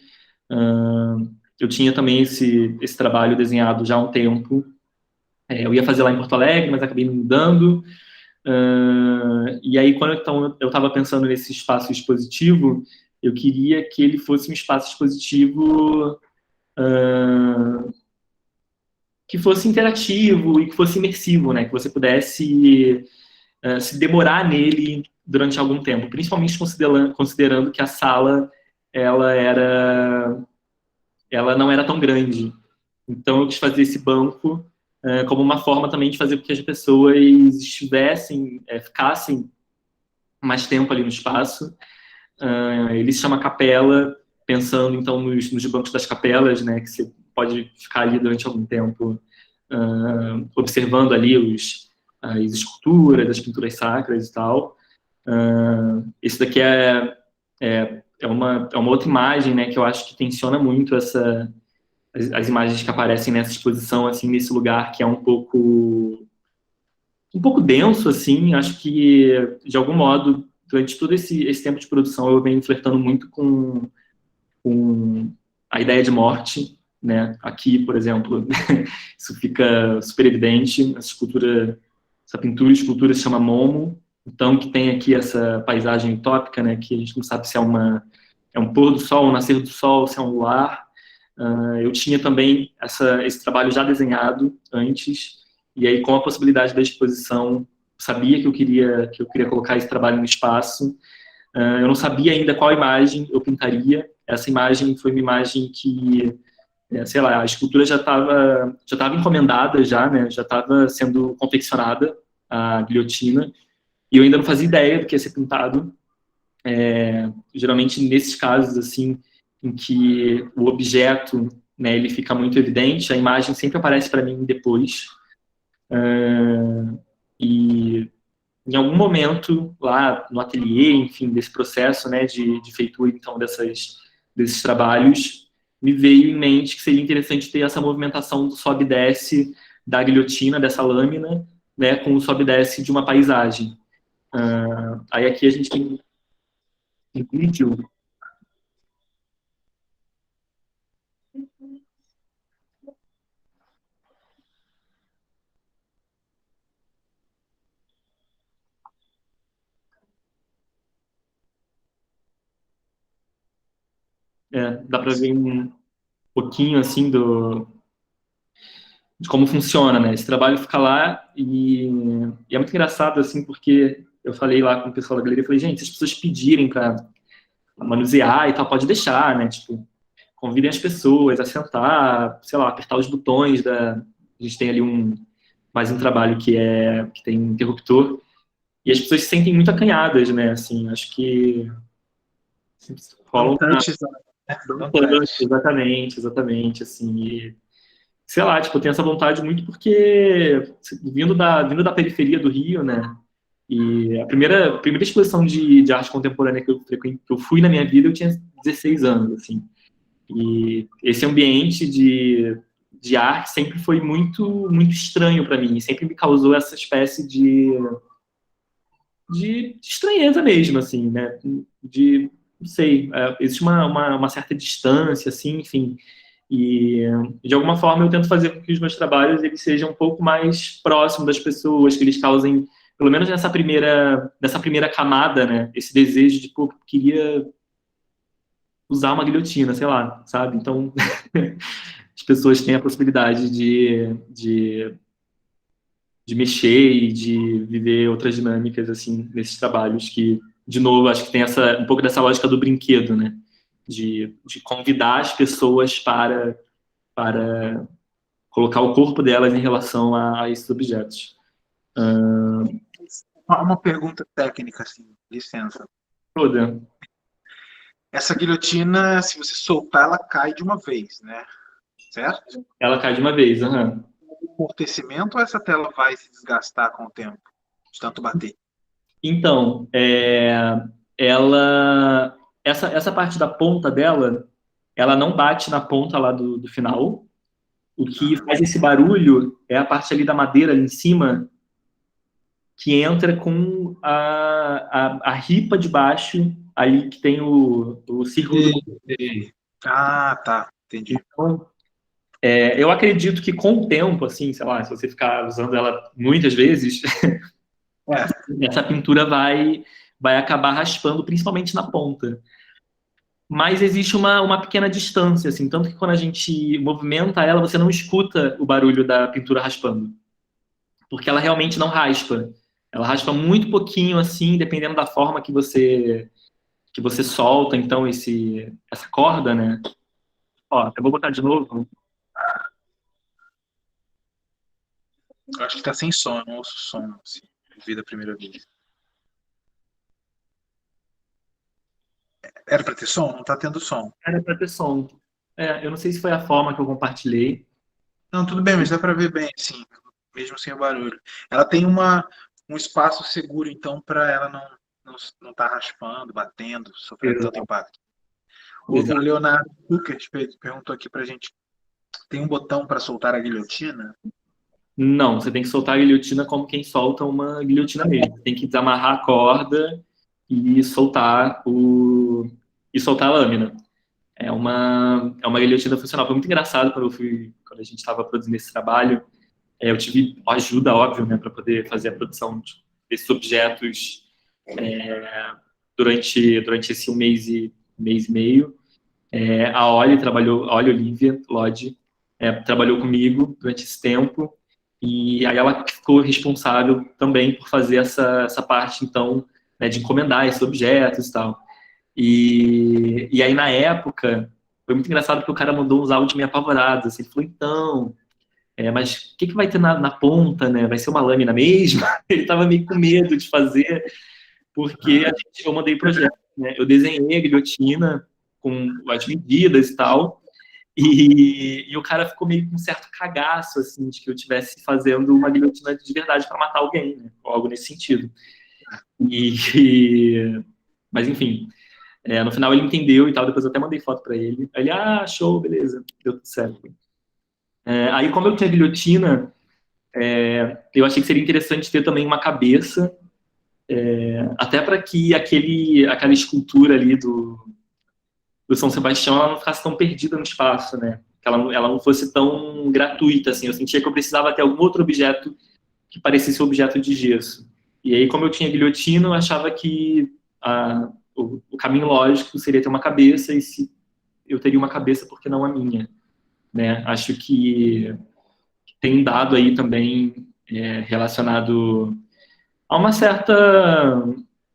Eu tinha também esse trabalho desenhado já há um tempo. Eu ia fazer lá em Porto Alegre, mas acabei me mudando. E aí, quando então, eu estava pensando nesse espaço expositivo, eu queria que ele fosse um espaço expositivo que fosse interativo e que fosse imersivo, né? Que você pudesse se demorar nele durante algum tempo, principalmente considerando que a sala ela não era tão grande. Então eu quis fazer esse banco como uma forma também de fazer com que as pessoas ficassem mais tempo ali no espaço. Ele se chama Capela, pensando então nos bancos das capelas, né, que você pode ficar ali durante algum tempo observando ali as esculturas, as pinturas sacras e tal. Esse daqui é uma outra imagem, né, que eu acho que tensiona muito as imagens que aparecem nessa exposição, assim, nesse lugar que é um pouco denso, assim. Acho que, de algum modo, durante todo esse tempo de produção, eu venho flertando muito com a ideia de morte, né? Aqui, por exemplo, isso fica super evidente. Essa pintura e escultura se chama Momo, então que tem aqui essa paisagem utópica, né? Que a gente não sabe se é um pôr do sol, um nascer do sol, se é um luar. Eu tinha também esse trabalho já desenhado antes, e aí com a possibilidade da exposição, sabia que eu queria colocar esse trabalho no espaço. Eu não sabia ainda qual imagem eu pintaria. Essa imagem foi uma imagem que, sei lá, a escultura já estava encomendada já, né? Já estava sendo confeccionada, a guilhotina, e eu ainda não fazia ideia do que ia ser pintado. Geralmente nesses casos assim em que o objeto, né, ele fica muito evidente, a imagem sempre aparece para mim depois. E em algum momento lá no ateliê, enfim, desse processo, né, de feitura então desses trabalhos, me veio em mente que seria interessante ter essa movimentação do sobe e desce da guilhotina, dessa lâmina, né, com o sobe e desce de uma paisagem. Aí aqui a gente tem um vídeo. Dá para ver um pouquinho assim de como funciona, né? Esse trabalho fica lá e é muito engraçado assim porque eu falei lá com o pessoal da galeria, eu falei, gente, se as pessoas pedirem para manusear e tal, pode deixar, né? Tipo, convidem as pessoas a sentar, sei lá, apertar os botões a gente tem ali mais um trabalho que tem interruptor e as pessoas se sentem muito acanhadas, né? Assim, acho que rolam exatamente, assim, sei lá, tipo, eu tenho essa vontade muito porque vindo da periferia do Rio, né? E a primeira exposição de arte contemporânea que eu fui na minha vida, eu tinha 16 anos, assim. E esse ambiente de arte sempre foi muito, muito estranho para mim, sempre me causou essa espécie de de estranheza mesmo, assim, né? De, não sei, existe uma certa distância, assim, enfim. E, de alguma forma, eu tento fazer com que os meus trabalhos eles sejam um pouco mais próximos das pessoas, que eles causem, pelo menos nessa primeira camada, né? Esse desejo de, pô, queria usar uma guilhotina, sei lá, sabe? Então, as pessoas têm a possibilidade de mexer e de viver outras dinâmicas, assim, nesses trabalhos que, de novo, acho que tem um pouco dessa lógica do brinquedo, né? De convidar as pessoas para colocar o corpo delas em relação a esses objetos. Uma pergunta técnica, assim, licença. Toda. Essa guilhotina, se você soltar, ela cai de uma vez, né? Certo? Ela cai de uma vez, aham. O amortecimento ou essa tela vai se desgastar com o tempo, de tanto bater? Então, ela, essa parte da ponta dela, ela não bate na ponta lá do final. O que faz esse barulho é a parte ali da madeira ali em cima, que entra com a ripa de baixo, ali que tem o círculo do. Ah, tá. Entendi. Então, eu acredito que com o tempo, assim, sei lá, se você ficar usando ela muitas vezes, É, essa pintura vai acabar raspando, principalmente na ponta. Mas existe uma pequena distância, assim, tanto que quando a gente movimenta ela, você não escuta o barulho da pintura raspando, porque ela realmente não raspa. Ela raspa muito pouquinho, assim, dependendo da forma que você solta, então, essa corda, né? Ó, eu vou botar de novo. eu acho que tá sem som, não ouço som, assim, vi da primeira vez. Era pra ter som? Não tá tendo som. Era para ter som. Eu não sei se foi a forma que eu compartilhei. Não, tudo bem, mas dá pra ver bem, sim, mesmo sem o barulho. Ela tem um espaço seguro, então, para ela não tá raspando, batendo, sofrendo tanto Exato. impacto. O Exato. Leonardo Luckert perguntou aqui pra gente, tem um botão para soltar a guilhotina? Não, você tem que soltar a guilhotina como quem solta uma guilhotina mesmo. Tem que desamarrar a corda e soltar a lâmina. É uma guilhotina funcional. Foi muito engraçado quando a gente estava produzindo esse trabalho. Eu tive ajuda, óbvio, né, para poder fazer a produção desses objetos durante esse mês e meio. A Olivia Lodge, trabalhou comigo durante esse tempo. E aí ela ficou responsável também por fazer essa parte, então, né, de encomendar esses objetos e tal. E aí, na época, foi muito engraçado porque o cara mandou uns áudios meio apavorados. Assim, ele falou, então, mas o que vai ter na ponta, né? Vai ser uma lâmina mesmo? Ele tava meio com medo de fazer, porque eu mandei projeto, né? Eu desenhei a guilhotina com as medidas e tal, e o cara ficou meio com um certo cagaço, assim, de que eu estivesse fazendo uma guilhotina de verdade para matar alguém, né? Ou algo nesse sentido. Mas, enfim, no final ele entendeu e tal, depois eu até mandei foto para ele. Aí ele, show, beleza, deu tudo certo. Aí, como eu tinha guilhotina, eu achei que seria interessante ter também uma cabeça, até para que aquela escultura ali do São Sebastião ela não ficasse tão perdida no espaço, né? Que ela não fosse tão gratuita, assim. Eu sentia que eu precisava ter algum outro objeto que parecesse um objeto de gesso. E aí, como eu tinha guilhotina, eu achava que o caminho lógico seria ter uma cabeça, e se eu teria uma cabeça, por que não a minha? Né? Acho que tem um dado aí também relacionado a uma certa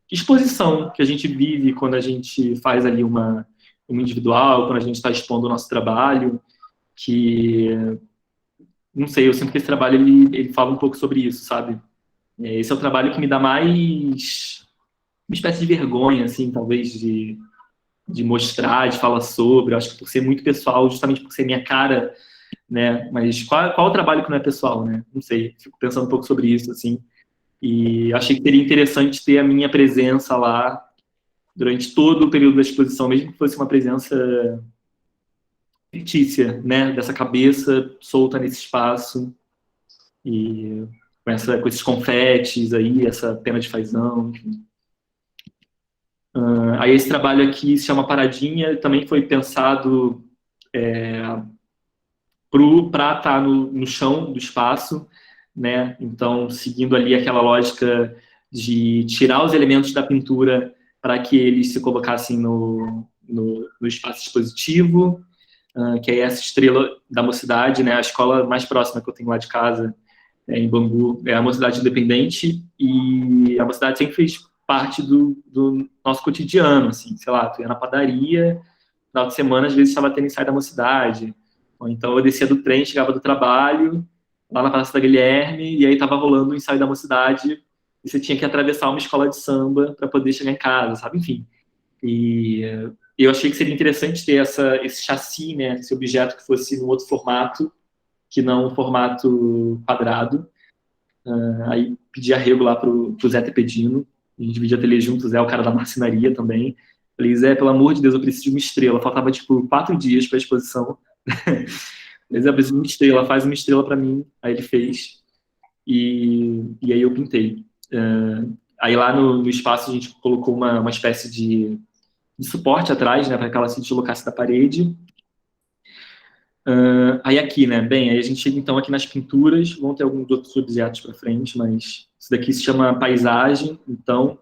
exposição que a gente vive quando a gente faz ali uma individual, quando a gente está expondo o nosso trabalho, que, não sei, eu sinto que esse trabalho ele fala um pouco sobre isso, sabe? Esse é o trabalho que me dá mais uma espécie de vergonha, assim, talvez, de mostrar, de falar sobre. Eu acho que por ser muito pessoal, justamente por ser minha cara, né? Mas qual o trabalho que não é pessoal, né? Não sei, fico pensando um pouco sobre isso, assim. E achei que seria interessante ter a minha presença lá durante todo o período da exposição, mesmo que fosse uma presença fictícia, né? Dessa cabeça solta nesse espaço. E com esses confetes aí, essa pena de fazão, enfim. Aí esse trabalho aqui se chama Paradinha, também foi pensado para estar no chão do espaço, né? Então, seguindo ali aquela lógica de tirar os elementos da pintura para que eles se colocassem no espaço expositivo, que é essa estrela da Mocidade, né? A escola mais próxima que eu tenho lá de casa, em Bangu, é a Mocidade Independente, e a Mocidade sempre fez parte do nosso cotidiano, assim, sei lá, tu ia na padaria, no final de semana, às vezes estava tendo ensaio da Mocidade, ou então eu descia do trem, chegava do trabalho, lá na Praça da Guilherme, e aí estava rolando o ensaio da Mocidade, e você tinha que atravessar uma escola de samba para poder chegar em casa, sabe? Enfim. E eu achei que seria interessante ter esse chassi, né, esse objeto que fosse num outro formato, que não um formato quadrado. Aí pedi arrego lá pro Zé Tepedino, a gente dividia ateliê juntos, o Zé é o cara da marcenaria também. Falei, Zé, pelo amor de Deus, eu preciso de uma estrela. Faltava, tipo, 4 dias para a exposição. Mas eu preciso de uma estrela, faz uma estrela para mim. Aí ele fez. E aí eu pintei. Aí lá no espaço a gente colocou uma espécie de suporte atrás, né, para que ela se deslocasse da parede. Aí aqui, né, bem, aí a gente chega então aqui nas pinturas, vão ter alguns outros objetos para frente, mas isso daqui se chama paisagem, então,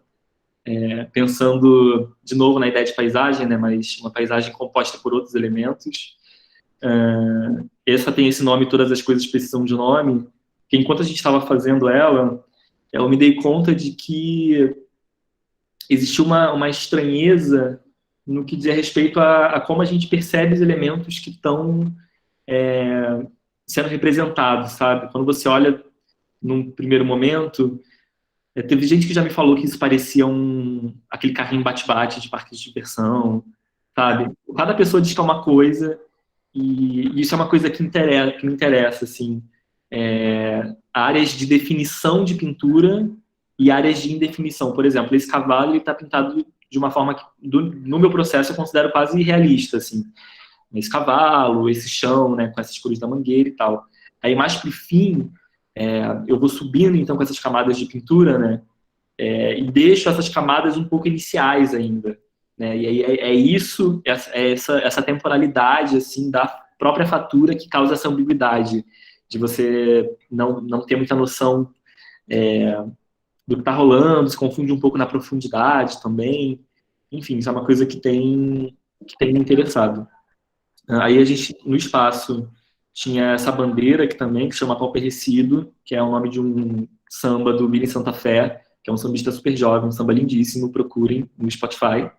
pensando de novo na ideia de paisagem, né, mas uma paisagem composta por outros elementos. Essa tem esse nome, todas as coisas precisam de nome, que enquanto a gente estava fazendo ela, eu me dei conta de que existiu uma estranheza no que diz respeito a como a gente percebe os elementos que estão sendo representados, sabe? Quando você olha num primeiro momento, teve gente que já me falou que isso parecia aquele carrinho bate-bate de parque de diversão, sabe? Cada pessoa diz que é uma coisa, e isso é uma coisa que me interessa, assim. Áreas de definição de pintura e áreas de indefinição. Por exemplo, esse cavalo está pintado de uma forma que, no meu processo, eu considero quase realista, assim. Esse cavalo, esse chão, né, com essas cores da mangueira e tal. Aí, mais pro fim, eu vou subindo, então, com essas camadas de pintura, né, e deixo essas camadas um pouco iniciais ainda, né, e aí isso, essa temporalidade, assim, da própria fatura que causa essa ambiguidade, de você não ter muita noção do que está rolando, se confunde um pouco na profundidade também. Enfim, isso é uma coisa que tem me interessado. Aí a gente, no espaço, tinha essa bandeira que também, que chama Pau Perrecido, que é o nome de um samba do Vini Santa Fé, que é um sambista super jovem, um samba lindíssimo, procurem no Spotify.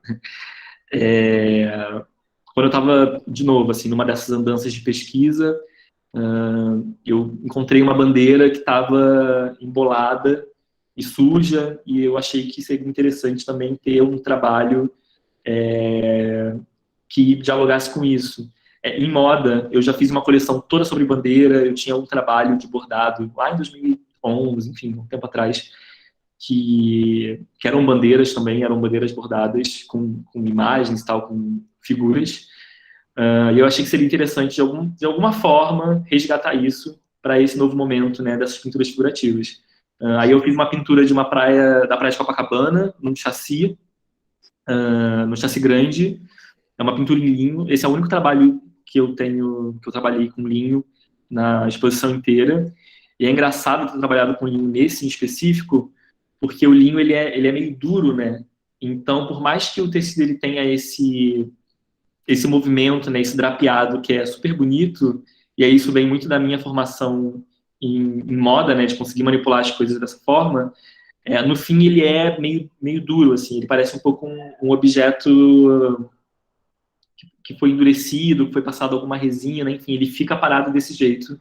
Quando eu estava, de novo, assim, numa dessas andanças de pesquisa, eu encontrei uma bandeira que estava embolada e suja, e eu achei que seria interessante também ter um trabalho que dialogasse com isso. Em moda, eu já fiz uma coleção toda sobre bandeira, eu tinha um trabalho de bordado lá em 2011, enfim, um tempo atrás, que eram bandeiras também, eram bandeiras bordadas com imagens e tal, com figuras. E eu achei que seria interessante, de alguma forma, resgatar isso para esse novo momento, né, dessas pinturas figurativas. Aí eu fiz uma pintura de uma praia, da praia de Copacabana, num chassi, no chassi grande. É uma pintura em linho. Esse é o único trabalho que eu trabalhei com linho na exposição inteira. E é engraçado ter trabalhado com linho nesse em específico, porque o linho ele é meio duro, né? Então, por mais que o tecido ele tenha esse movimento, né, esse drapeado que é super bonito, e aí isso vem muito da minha formação em moda, né, de conseguir manipular as coisas dessa forma, no fim ele é meio duro, assim, ele parece um pouco um objeto que foi endurecido, que foi passado alguma resina, enfim, ele fica parado desse jeito.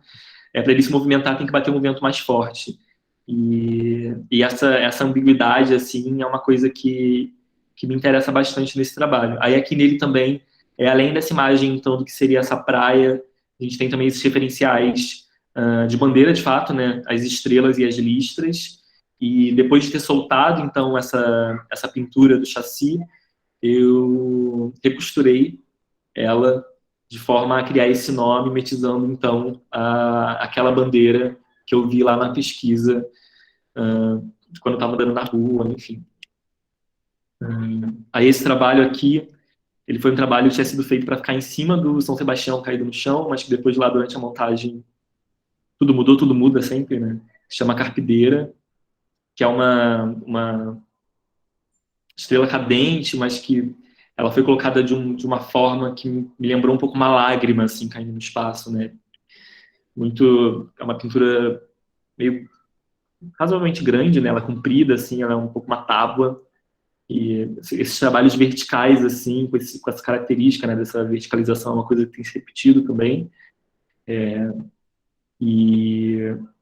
Para ele se movimentar tem que bater um movimento mais forte. E essa ambiguidade, assim, é uma coisa que me interessa bastante nesse trabalho. Aí aqui nele também, além dessa imagem, então, do que seria essa praia, a gente tem também esses referenciais de bandeira, de fato, né, as estrelas e as listras. E depois de ter soltado, então, essa pintura do chassi, eu recosturei ela de forma a criar esse nome, metizando, então, aquela bandeira que eu vi lá na pesquisa, quando eu estava andando na rua, enfim. Aí esse trabalho aqui, ele foi um trabalho que tinha sido feito para ficar em cima do São Sebastião caído no chão, mas que depois lá durante a montagem tudo mudou, tudo muda sempre, né? Se chama Carpideira, que é uma estrela cadente, mas que ela foi colocada de uma forma que me lembrou um pouco uma lágrima, assim, caindo no espaço, né? É uma pintura meio razoavelmente grande, né? Ela é comprida, assim, ela é um pouco uma tábua. E esses trabalhos verticais, assim, com essa característica, né, dessa verticalização, é uma coisa que tem se repetido também.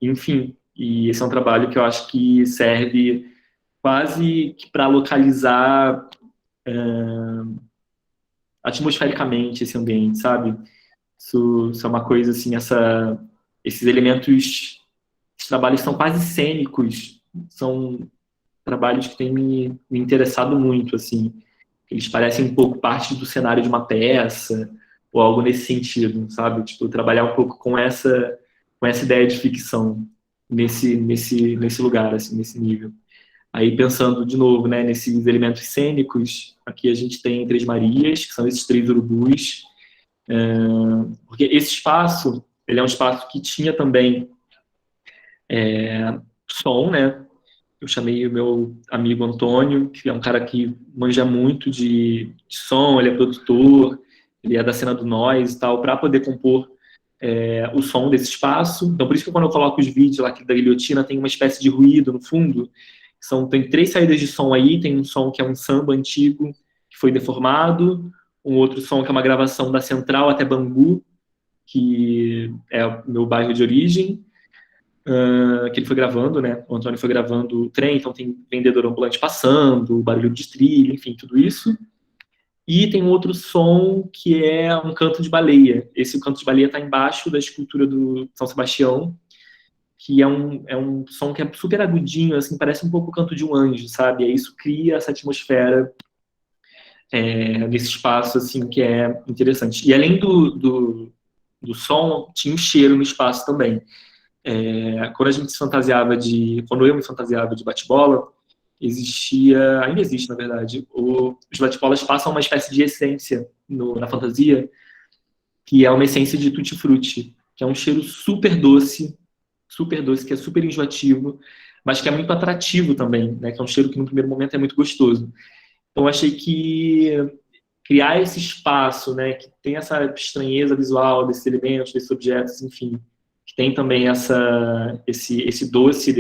Enfim, e esse é um trabalho que eu acho que serve quase que para localizar atmosfericamente esse ambiente, sabe? Isso é uma coisa, assim, esses elementos, esses trabalhos são quase cênicos, são trabalhos que têm me interessado muito, assim. Eles parecem um pouco parte do cenário de uma peça, ou algo nesse sentido, sabe? Tipo, trabalhar um pouco com essa ideia de ficção nesse lugar, assim, nesse nível. Aí, pensando de novo, né, nesses elementos cênicos, aqui a gente tem Três Marias, que são esses três urubus, porque esse espaço, ele é um espaço que tinha também som, né? Eu chamei o meu amigo Antônio, que é um cara que manja muito de som, ele é produtor, ele é da cena do noise e tal, para poder compor o som desse espaço. Então, por isso que quando eu coloco os vídeos lá aqui da guilhotina, tem uma espécie de ruído no fundo. Tem 3 saídas de som aí, tem um som que é um samba antigo, que foi deformado, um outro som que é uma gravação da Central até Bangu, que é o meu bairro de origem, que ele foi gravando, né? O Antônio foi gravando o trem, então tem vendedor ambulante passando, barulho de trilha, enfim, tudo isso. E tem um outro som que é um canto de baleia. Esse canto de baleia está embaixo da escultura do São Sebastião, que é um som que é super agudinho, assim, parece um pouco o canto de um anjo, sabe? E aí isso cria essa atmosfera nesse espaço, assim, que é interessante. E além do som, tinha o cheiro no espaço também. Quando a gente se fantasiava quando eu me fantasiava de bate-bola, ainda existe, na verdade, os bate-bolas passam uma espécie de essência na fantasia, que é uma essência de tutti-frutti, que é um cheiro super doce, que é super enjoativo, mas que é muito atrativo também, né? Que é um cheiro que no primeiro momento é muito gostoso. Então eu achei que criar esse espaço, né, que tem essa estranheza visual desses elementos, desses objetos, enfim, que tem também esse doce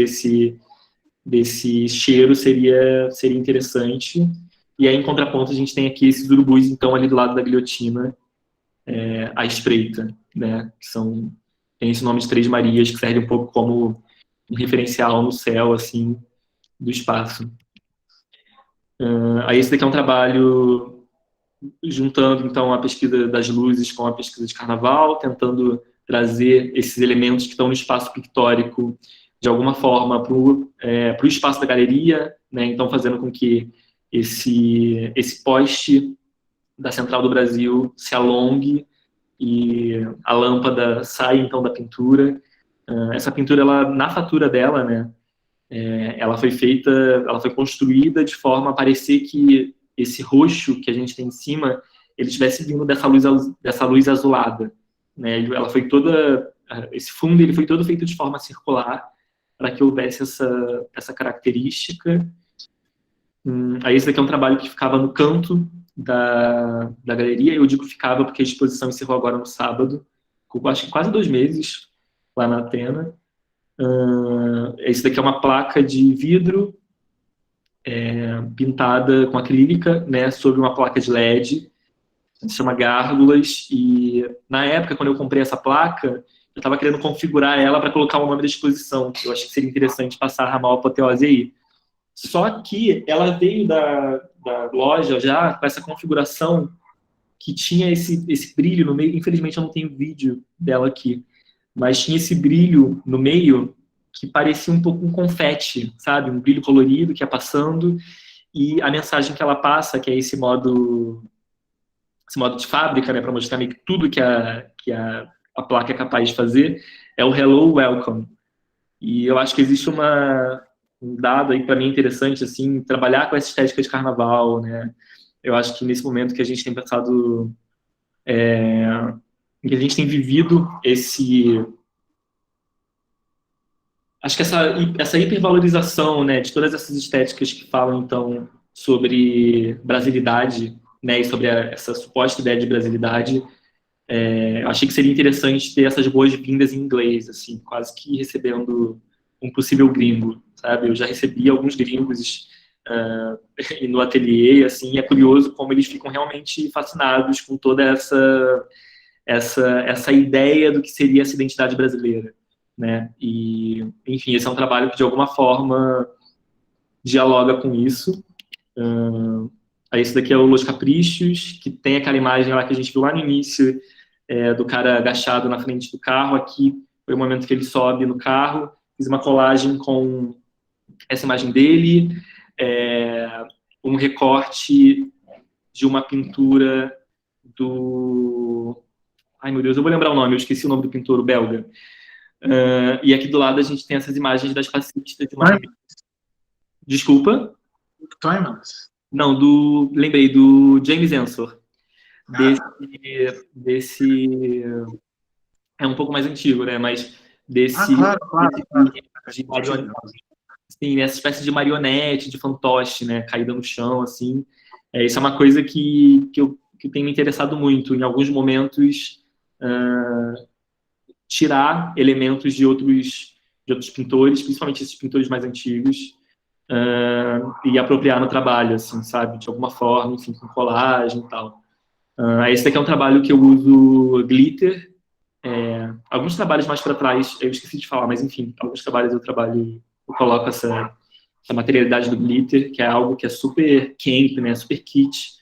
desse cheiro seria interessante. E aí, em contraponto, a gente tem aqui esses urubus, então, ali do lado da guilhotina, à espreita, né? Tem esse nome de Três Marias, que serve um pouco como um referencial no céu, assim, do espaço. Aí esse daqui é um trabalho juntando, então, a pesquisa das luzes com a pesquisa de carnaval, tentando trazer esses elementos que estão no espaço pictórico de alguma forma para o espaço da galeria, né? Então fazendo com que esse poste da Central do Brasil se alongue e a lâmpada saia então da pintura. Essa pintura, na fatura dela, né, ela foi construída de forma a parecer que esse roxo que a gente tem em cima, ele estivesse vindo dessa luz azulada, né? Esse fundo ele foi todo feito de forma circular para que houvesse essa característica. Aí esse daqui é um trabalho que ficava no canto da galeria. Eu digo ficava porque a exposição encerrou agora no sábado, com acho que quase 2 meses lá na Atena. Esse daqui é uma placa de vidro pintada com acrílica, né, sobre uma placa de LED, se chama Gárgulas, e na época, quando eu comprei essa placa, eu estava querendo configurar ela para colocar o nome da exposição, eu achei que seria interessante passar a Ramal Apoteose aí. Só que ela veio da loja já com essa configuração que tinha esse brilho no meio, infelizmente eu não tenho vídeo dela aqui, mas tinha esse brilho no meio que parecia um pouco um confete, sabe? Um brilho colorido que ia passando, e a mensagem que ela passa, que é esse modo de fábrica, né, para mostrar meio que tudo que a placa é capaz de fazer, é o Hello, Welcome. E eu acho que existe um dado aí para mim interessante, assim, trabalhar com essa estética de carnaval, né? Eu acho que nesse momento que a gente tem pensado, que a gente tem vivido acho que essa hipervalorização, né, de todas essas estéticas que falam, então, sobre brasilidade, né, e sobre essa suposta ideia de brasilidade, eu achei que seria interessante ter essas boas-vindas em inglês, assim, quase que recebendo um possível gringo, sabe? Eu já recebi alguns gringos e no ateliê, assim, é curioso como eles ficam realmente fascinados com toda essa ideia do que seria essa identidade brasileira, né? E, enfim, esse é um trabalho que, de alguma forma, dialoga com isso. Aí esse daqui é o Los Caprichos, que tem aquela imagem lá que a gente viu lá no início, do cara agachado na frente do carro. Aqui foi o momento que ele sobe no carro. Fiz uma colagem com essa imagem dele, um recorte de uma pintura do... Ai, meu Deus, eu vou lembrar o nome, eu esqueci o nome do pintor, o belga. E aqui do lado a gente tem essas imagens das fascistas de uma revista. Desculpa? Toymans? Não, lembrei, do James Ensor. Desse é um pouco mais antigo, né? Mas Claro. De marionete, sim, essa espécie de marionete, de fantoche, né? Caída no chão, assim. Isso é uma coisa que tem me interessado muito. Em alguns momentos, tirar elementos de outros pintores, principalmente esses pintores mais antigos, e apropriar no trabalho, assim, sabe? De alguma forma, enfim, com colagem e tal. Esse daqui é um trabalho que eu uso glitter. Alguns trabalhos mais para trás, eu esqueci de falar, mas enfim, alguns trabalhos eu coloco essa materialidade do glitter, que é algo que é super camp, né? Super kit,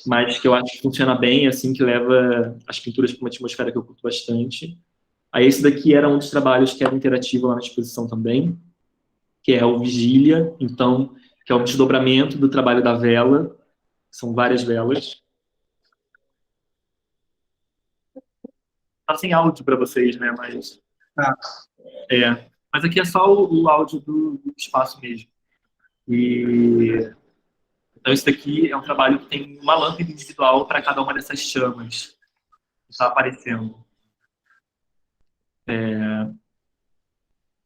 mas que eu acho que funciona bem, assim, que leva as pinturas para uma atmosfera que eu curto bastante. Aí esse daqui era um dos trabalhos que era interativo lá na exposição também, que é o Vigília, então, que é um desdobramento do trabalho da vela, são várias velas. Tá sem áudio para vocês, né, mas aqui é só o áudio do espaço mesmo. Então esse daqui é um trabalho que tem uma lâmpada individual para cada uma dessas chamas que está aparecendo.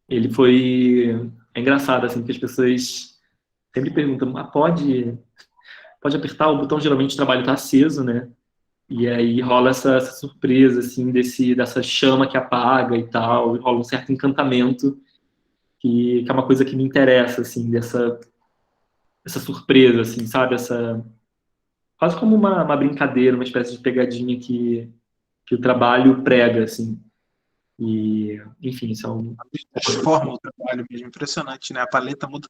Ele foi... É engraçado, assim, porque as pessoas sempre perguntam, pode apertar o botão? Geralmente o trabalho está aceso, né? E aí rola essa surpresa, assim, dessa chama que apaga e tal, e rola um certo encantamento, que é uma coisa que me interessa, assim, essa surpresa, assim, sabe? Quase como uma brincadeira, uma espécie de pegadinha que o trabalho prega, assim. E, enfim, Transforma o trabalho mesmo, impressionante, né? A paleta muda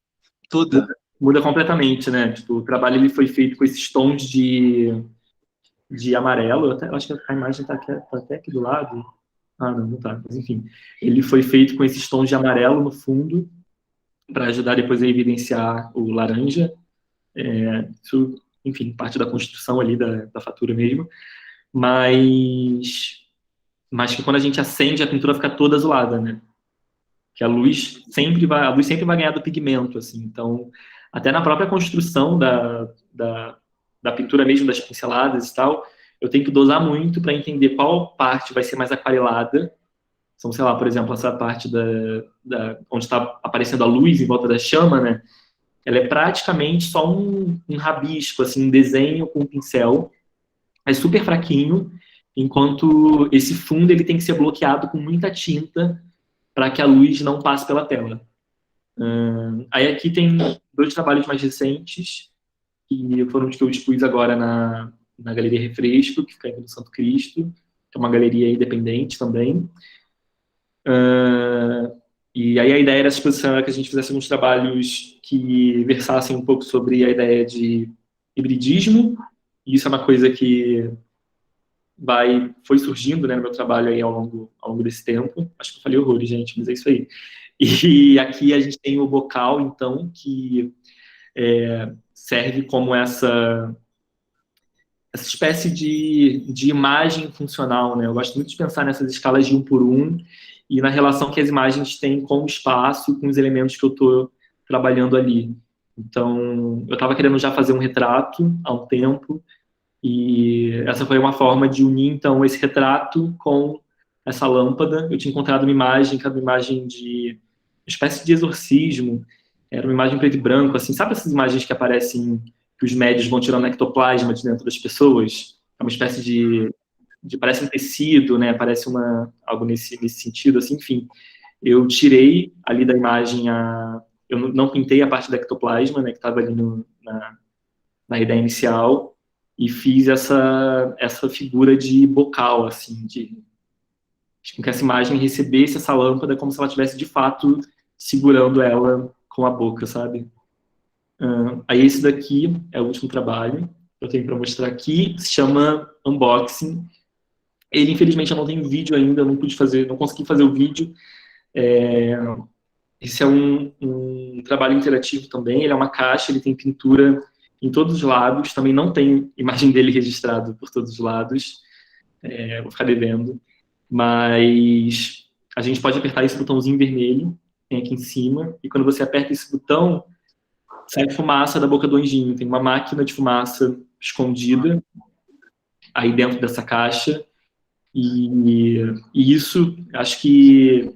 toda. muda completamente, né? Tipo, o trabalho ele foi feito com esses tons de amarelo. Eu acho que a imagem tá até aqui do lado. Ah, não tá. Mas, enfim, ele foi feito com esses tons de amarelo no fundo para ajudar depois a evidenciar o laranja. Isso, enfim, parte da construção ali da fatura mesmo. Mas que quando a gente acende, a pintura fica toda azulada, né? Que a luz sempre vai ganhar do pigmento, assim. Então, até na própria construção da pintura mesmo, das pinceladas e tal, eu tenho que dosar muito para entender qual parte vai ser mais aquarelada. Então, sei lá, por exemplo, essa parte onde está aparecendo a luz em volta da chama, né? Ela é praticamente só um rabisco, assim, um desenho com um pincel. É super fraquinho, enquanto esse fundo ele tem que ser bloqueado com muita tinta para que a luz não passe pela tela. Aí aqui tem dois trabalhos mais recentes, que foram os que eu expus agora na Galeria Refresco, que fica aqui no Santo Cristo, que é uma galeria independente também. E aí a ideia dessa exposição era que a gente fizesse alguns trabalhos que versassem um pouco sobre a ideia de hibridismo, e isso é uma coisa que foi surgindo, né, no meu trabalho aí ao longo desse tempo. Acho que eu falei horrores, gente, mas é isso aí. E aqui a gente tem o bocal, então, que serve como essa espécie de imagem funcional, né? Eu gosto muito de pensar nessas escalas de 1 por 1 e na relação que as imagens têm com o espaço e com os elementos que eu estou trabalhando ali. Então, eu estava querendo já fazer um retrato há um tempo, e essa foi uma forma de unir, então, esse retrato com essa lâmpada. Eu tinha encontrado uma imagem, que era uma imagem de uma espécie de exorcismo, era uma imagem preto e branco, assim, sabe essas imagens que aparecem, que os médios vão tirando ectoplasma de dentro das pessoas? É uma espécie de parece um tecido, né? Parece algo nesse sentido, assim, enfim. Eu tirei ali da imagem eu não pintei a parte da ectoplasma, né, que estava ali na ideia inicial, e fiz essa figura de bocal, assim, de que essa imagem recebesse essa lâmpada como se ela estivesse, de fato, segurando ela com a boca, sabe? Aí esse daqui é o último trabalho que eu tenho para mostrar aqui, se chama Unboxing. Ele, infelizmente, eu não tenho vídeo ainda, não pude fazer, não consegui fazer o vídeo. Esse é um trabalho interativo também, ele é uma caixa, ele tem pintura em todos os lados, também não tem imagem dele registrada por todos os lados, vou ficar devendo, mas a gente pode apertar esse botãozinho vermelho, tem aqui em cima, e quando você aperta esse botão, sai fumaça da boca do anjinho, tem uma máquina de fumaça escondida aí dentro dessa caixa, e isso, acho que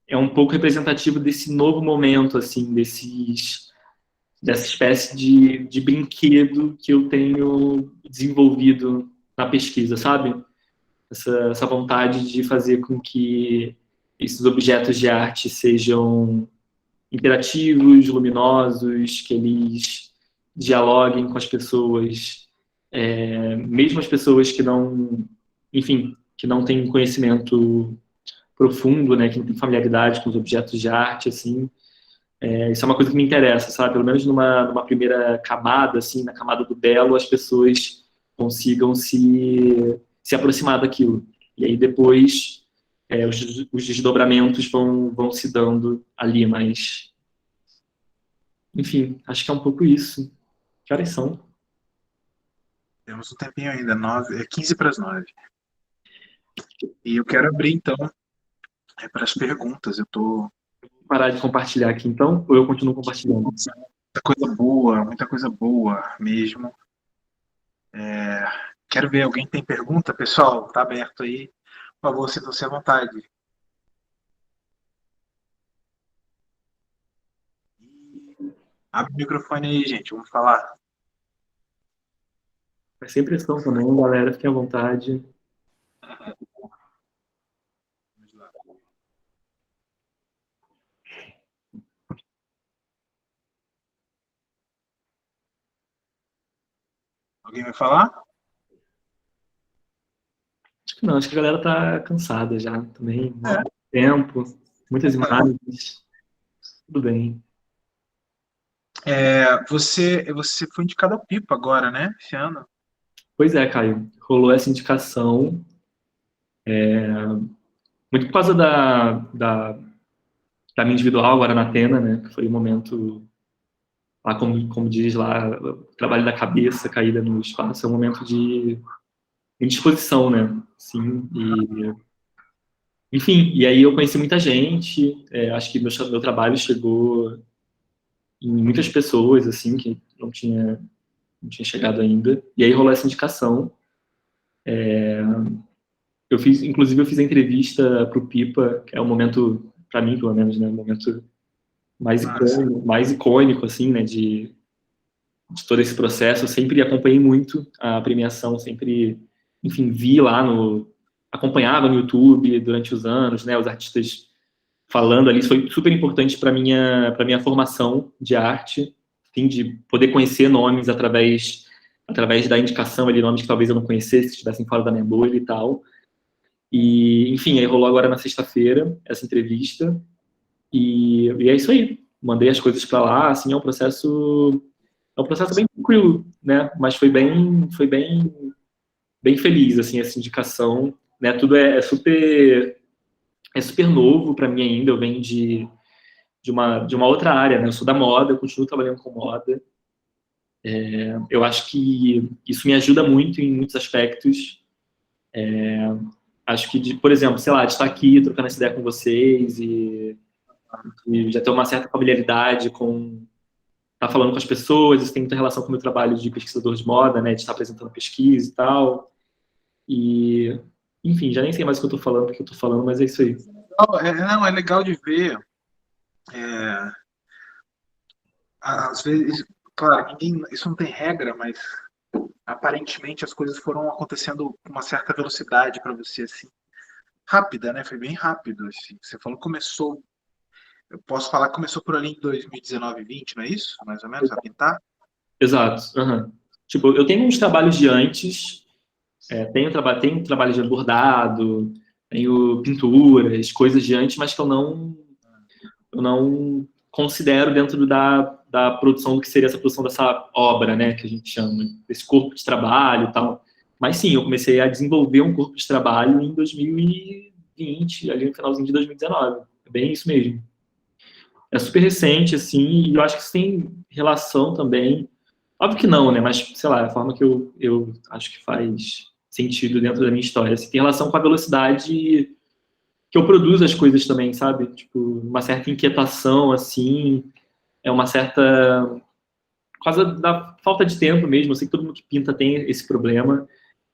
é um pouco representativo desse novo momento, assim, dessa espécie de brinquedo que eu tenho desenvolvido na pesquisa, sabe? Essa vontade de fazer com que esses objetos de arte sejam interativos, luminosos, que eles dialoguem com as pessoas, mesmo as pessoas que não, enfim, que não têm conhecimento profundo, né, que não tem familiaridade com os objetos de arte, assim, isso é uma coisa que me interessa, sabe? Pelo menos numa primeira camada, assim, na camada do belo, as pessoas consigam se aproximar daquilo. E aí depois os desdobramentos vão se dando ali, mas... Enfim, acho que é um pouco isso. Que horas são? Temos um tempinho ainda, 15 para as 9. E eu quero abrir, então, para as perguntas. Eu tô... Vou parar de compartilhar aqui, então, ou eu continuo compartilhando? Muita coisa boa mesmo. Quero ver, alguém tem pergunta? Pessoal, tá aberto aí. Por favor, sinta-se à vontade. Abre o microfone aí, gente. Vamos falar. Vai ser impressão também, galera. Fiquem à vontade. Alguém vai falar? Acho que não, acho que a galera tá cansada já também. Muito tempo, muitas imagens. Tudo bem. Você foi indicado ao Pipa agora, né? Esse ano. Pois é, Caio. Rolou essa indicação. Muito por causa da minha individual agora na Atena, né? Que foi um momento, lá como diz lá, o trabalho da cabeça caída no espaço. É um momento de indisposição, né? Sim, enfim, e aí eu conheci muita gente, acho que meu trabalho chegou em muitas pessoas, assim, que não tinha chegado ainda, e aí rolou essa indicação. Inclusive eu fiz a entrevista pro Pipa, que é um momento, para mim, pelo menos, né, um momento mais icônico, assim, né, de todo esse processo. Eu sempre acompanhei muito a premiação, sempre, enfim, acompanhava no YouTube durante os anos, né, os artistas falando ali. Isso foi super importante para minha formação de arte, enfim, de poder conhecer nomes através da indicação ali, nomes que talvez eu não conhecesse, que estivessem fora da minha bolha e tal. E, enfim, aí rolou agora na sexta-feira essa entrevista, e é isso aí. Mandei as coisas para lá, assim, é um processo bem tranquilo, né? Mas bem feliz, assim, essa indicação, né? Tudo é super novo para mim ainda. Eu venho de uma outra área, né? Eu sou da moda, eu continuo trabalhando com moda. Eu acho que isso me ajuda muito em muitos aspectos. Acho que, por exemplo, sei lá, de estar aqui trocando essa ideia com vocês e já ter uma certa familiaridade com estar falando com as pessoas, isso tem muita relação com o meu trabalho de pesquisador de moda, né, de estar apresentando pesquisa e tal. E, enfim, já nem sei mais o que eu estou falando, porque eu estou falando, mas é isso aí. Não, é legal de ver. É, às vezes, claro, isso não tem regra, mas aparentemente as coisas foram acontecendo com uma certa velocidade para você, assim, rápida, né? Foi bem rápido, assim. Você falou que começou, eu posso falar que começou por ali em 2019, 20, não é isso? Mais ou menos, a pintar? Exato. Uhum. Tipo, eu tenho uns trabalhos de antes, tenho trabalho de bordado, tenho pinturas, coisas de antes, mas que eu não considero dentro da produção do que seria essa produção dessa obra, né, que a gente chama, desse corpo de trabalho e tal. Mas sim, eu comecei a desenvolver um corpo de trabalho em 2020, ali no finalzinho de 2019. É bem isso mesmo. É super recente, assim, e eu acho que isso tem relação também. Óbvio que não, né? Mas, sei lá, a forma que eu acho que faz sentido dentro da minha história. Assim, tem relação com a velocidade que eu produzo as coisas também, sabe? Tipo, uma certa inquietação, assim, é uma certa... Por causa da falta de tempo mesmo, eu sei que todo mundo que pinta tem esse problema,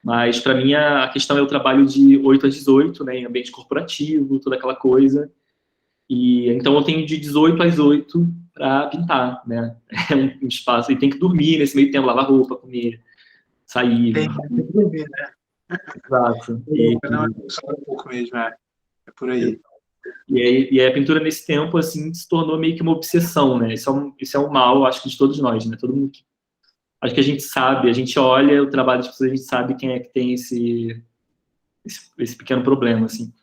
mas para mim a questão é o trabalho de 8 às 18, né, em ambiente corporativo, toda aquela coisa, e então eu tenho de 18 às 8 para pintar, né? É um espaço, e tem que dormir nesse meio tempo, lavar roupa, comer, sair. Tem que ver, né? Exato. Não, só um pouco mesmo, é por aí. E a pintura nesse tempo, assim, se tornou meio que uma obsessão, né? Isso é um mal, acho que de todos nós, né? Todo mundo acho que a gente sabe, a gente olha o trabalho das pessoas, a gente sabe quem é que tem esse pequeno problema, assim.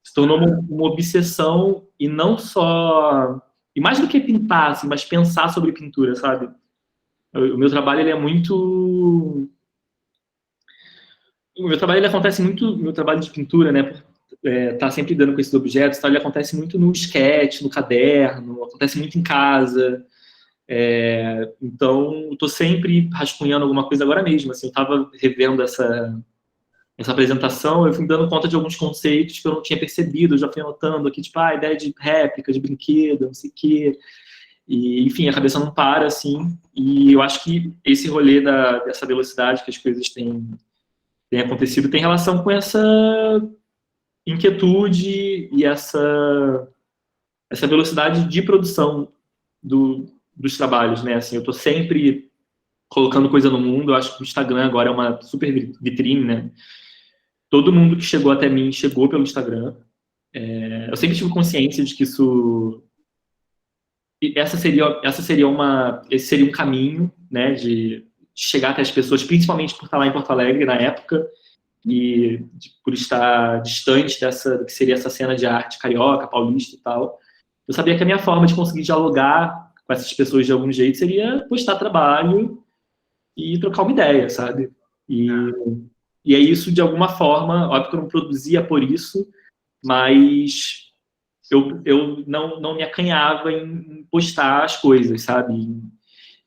Se tornou uma obsessão e não só... E mais do que pintar, assim, mas pensar sobre pintura, sabe? O meu trabalho, ele é muito... O meu trabalho, ele acontece muito... O meu trabalho de pintura, né? Tá sempre lidando com esses objetos, tá? Ele acontece muito no sketch, no caderno, acontece muito em casa. Então, eu tô sempre rascunhando alguma coisa agora mesmo. Assim, eu tava revendo essa apresentação, eu fui dando conta de alguns conceitos que eu não tinha percebido, eu já fui anotando aqui, tipo, a ideia de réplica, de brinquedo, não sei o quê. E, enfim, a cabeça não para, assim. E eu acho que esse rolê dessa velocidade que as coisas têm acontecido tem relação com essa inquietude e essa velocidade de produção dos trabalhos, né? Assim, eu tô sempre colocando coisa no mundo, eu acho que o Instagram agora é uma super vitrine, né? Todo mundo que chegou até mim chegou pelo Instagram. Eu sempre tive consciência de que esse seria um caminho, né, de chegar até as pessoas, principalmente por estar lá em Porto Alegre na época e por estar distante do que seria essa cena de arte carioca, paulista e tal. Eu sabia que a minha forma de conseguir dialogar com essas pessoas de algum jeito seria postar trabalho e trocar uma ideia, sabe? E, e é isso, de alguma forma, óbvio que eu não produzia por isso, mas eu não me acanhava em postar as coisas, sabe?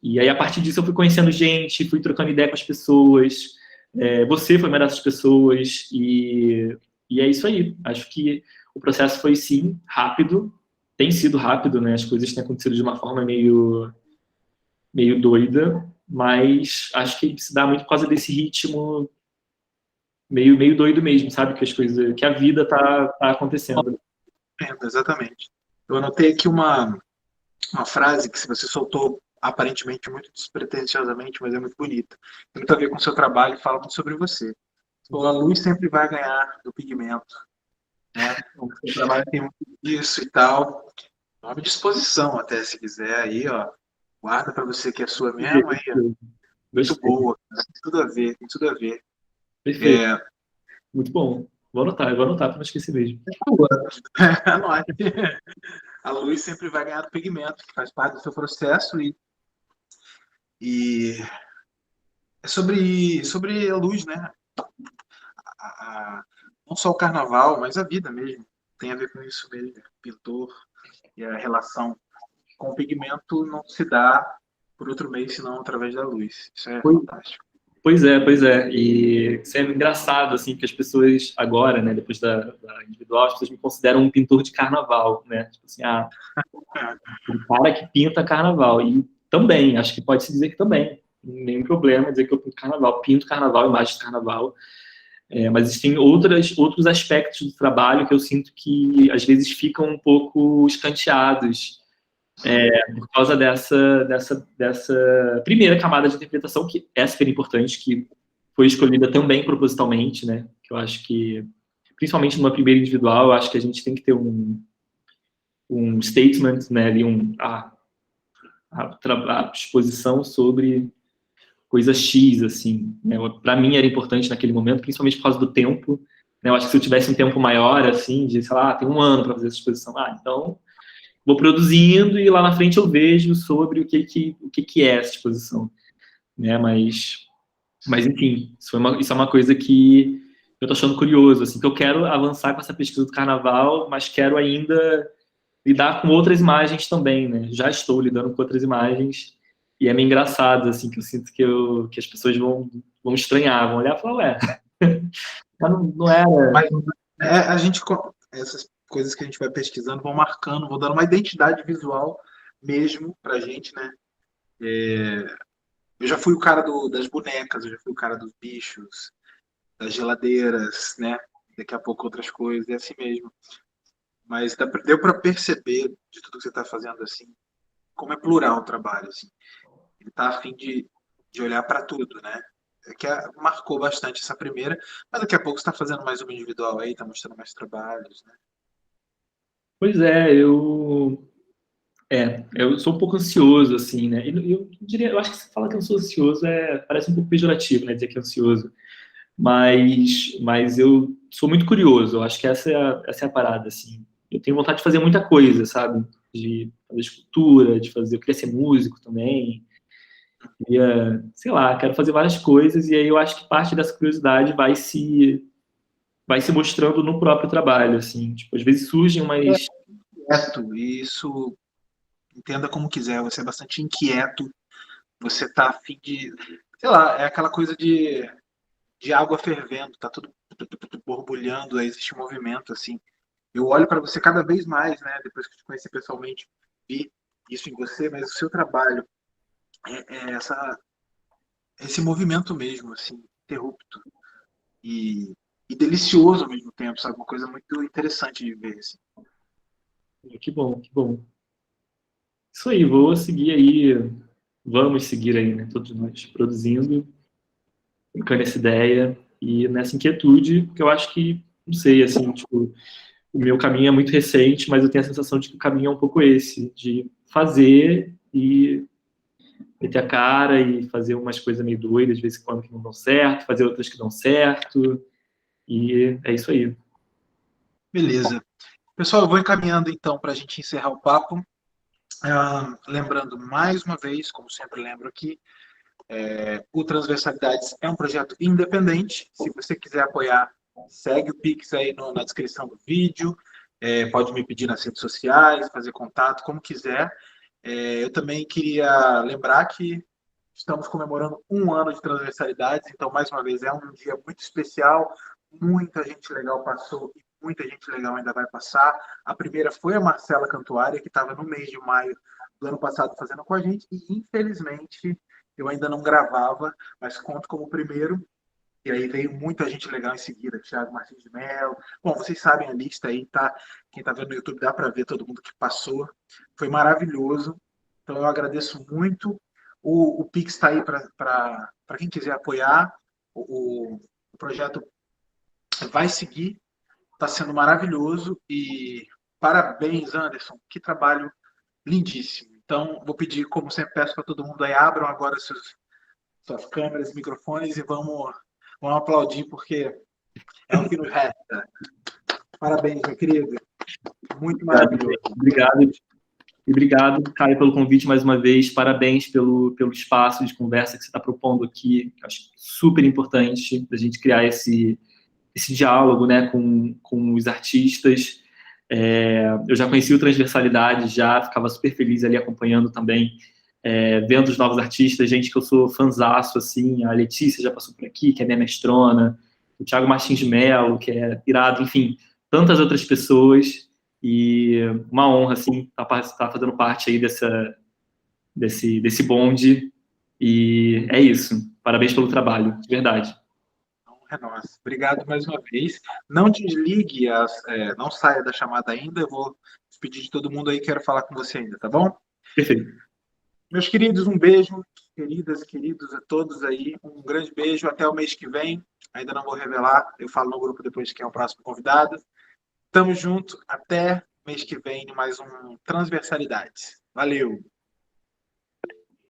E aí, a partir disso, eu fui conhecendo gente, fui trocando ideia com as pessoas. Você foi uma dessas pessoas, e é isso aí. Acho que o processo foi, sim, rápido, tem sido rápido, né? As coisas têm acontecido de uma forma meio doida, mas acho que se dá muito por causa desse ritmo meio doido mesmo, sabe? Que a vida tá acontecendo. Exatamente. Eu anotei aqui uma frase que se você soltou aparentemente muito despretensiosamente, mas é muito bonita. Tem muito a ver com o seu trabalho e fala muito sobre você. A luz sempre vai ganhar do pigmento, né? O seu trabalho tem muito disso e tal. Nome de exposição até, se quiser, aí, ó. Guarda para você que é sua mesmo, aí, ó. Muito Gostei. boa. Tem tudo a ver, tem tudo a ver. Perfeito. Muito bom. Vou anotar para não esquecer mesmo. Anote. A luz sempre vai ganhar do pigmento, que faz parte do seu processo e é sobre a luz, né? Não só o carnaval, mas a vida mesmo. Tem a ver com isso mesmo. Pintor e a relação com o pigmento não se dá por outro meio, senão através da luz. Isso é Pois, fantástico. Pois é, pois é. E isso é engraçado, assim, que as pessoas agora, né, depois da individual, as pessoas me consideram um pintor de carnaval, né? Tipo assim, o cara que pinta carnaval. E também, acho que pode-se dizer que também. Nenhum problema dizer que eu pinto carnaval, imagens de carnaval. Mas existem outros aspectos do trabalho que eu sinto que, às vezes, ficam um pouco escanteados por causa dessa primeira camada de interpretação, que é super importante, que foi escolhida também propositalmente, né? Que eu acho que, principalmente numa primeira individual, eu acho que a gente tem que ter um statement, né? Ali a exposição sobre coisa X, assim. Né? Para mim era importante naquele momento, principalmente por causa do tempo. Né? Eu acho que se eu tivesse um tempo maior, assim, de, sei lá, tem um ano para fazer essa exposição, então vou produzindo e lá na frente eu vejo sobre o que é essa exposição, né? Mas enfim, isso é uma coisa que eu tô achando curioso, assim, que eu quero avançar com essa pesquisa do carnaval, mas quero ainda lidar com outras imagens também, né? Já estou lidando com outras imagens e é meio engraçado, assim, que eu sinto que as pessoas vão estranhar, vão olhar e falar, ué, mas não era. Mas a gente, essas coisas que a gente vai pesquisando vão marcando, vão dando uma identidade visual mesmo pra gente, né? Eu já fui o cara das bonecas, eu já fui o cara dos bichos, das geladeiras, né? Daqui a pouco outras coisas, é assim mesmo. Mas deu para perceber de tudo que você está fazendo assim, como é plural o trabalho, assim. Ele está a fim de olhar para tudo, né? Marcou bastante essa primeira, mas daqui a pouco você está fazendo mais uma individual aí, está mostrando mais trabalhos, né? Pois é, eu sou um pouco ansioso, assim, né? E eu diria, eu acho que você fala que eu sou ansioso, parece um pouco pejorativo, né? Dizer que é ansioso. Mas eu sou muito curioso, eu acho que essa é a parada, assim. Eu tenho vontade de fazer muita coisa, sabe? De fazer escultura, eu queria ser músico também, sei lá, quero fazer várias coisas, e aí eu acho que parte dessa curiosidade vai se mostrando no próprio trabalho, assim. Tipo, às vezes surgem umas. Inquieto, e isso entenda como quiser, você é bastante inquieto, você está a fim de, sei lá, é aquela coisa de água fervendo, tá tudo borbulhando, aí existe um movimento, assim. Eu olho para você cada vez mais, né? Depois que eu te conheci pessoalmente, vi isso em você, mas o seu trabalho é esse movimento mesmo, assim, interrupto e delicioso ao mesmo tempo, sabe? Uma coisa muito interessante de ver, assim. Que bom, que bom. Isso aí, vou seguir aí, vamos seguir aí, né? Todos nós produzindo, trocando essa ideia e nessa inquietude, que eu acho que, não sei, assim, tipo, o meu caminho é muito recente, mas eu tenho a sensação de que o caminho é um pouco esse, de fazer e meter a cara e fazer umas coisas meio doidas, de vez em quando que não dão certo, fazer outras que dão certo, e é isso aí. Beleza. Pessoal, eu vou encaminhando então para a gente encerrar o papo. Lembrando mais uma vez, como sempre lembro aqui, o Transversalidades é um projeto independente. Se você quiser apoiar, segue o Pix aí na descrição do vídeo. Pode me pedir nas redes sociais, fazer contato, como quiser. Eu também queria lembrar que estamos comemorando um ano de Transversalidades, então, mais uma vez, é um dia muito especial. Muita gente legal passou e muita gente legal ainda vai passar. A primeira foi a Marcela Cantuária, que estava no mês de maio do ano passado fazendo com a gente, e infelizmente eu ainda não gravava, mas conto como primeiro. E aí veio muita gente legal em seguida, Thiago Martins de Mello. Bom, vocês sabem a lista aí, tá? Quem tá vendo no YouTube dá para ver todo mundo que passou. Foi maravilhoso. Então eu agradeço muito. O Pix está aí para quem quiser apoiar. O projeto vai seguir, está sendo maravilhoso e parabéns, Anderson. Que trabalho lindíssimo. Então, vou pedir, como sempre peço para todo mundo aí, abram agora suas câmeras, microfones e vamos aplaudir, porque é o que nos resta. Parabéns, meu querido. Muito maravilhoso. Obrigado. E obrigado, Caio, pelo convite mais uma vez. Parabéns pelo espaço de conversa que você está propondo aqui. Acho super importante a gente criar esse diálogo, né, com os artistas. Eu já conheci o Transversalidade, já ficava super feliz ali acompanhando também vendo os novos artistas, gente que eu sou fanzaço, assim, a Letícia já passou por aqui, que é minha mestrona, o Thiago Martins de Mello, que é irado, enfim, tantas outras pessoas, e uma honra, assim, estar fazendo parte aí desse bonde, e é isso. Parabéns pelo trabalho, de verdade. É nóis. Obrigado mais uma vez. Não desligue, não saia da chamada ainda. Eu vou despedir de todo mundo aí. Quero falar com você ainda, tá bom? Perfeito. Meus queridos, um beijo. Queridas e queridos a todos aí. Um grande beijo. Até o mês que vem. Ainda não vou revelar. Eu falo no grupo depois quem é o próximo convidado. Tamo junto. Até mês que vem, mais um Transversalidades. Valeu!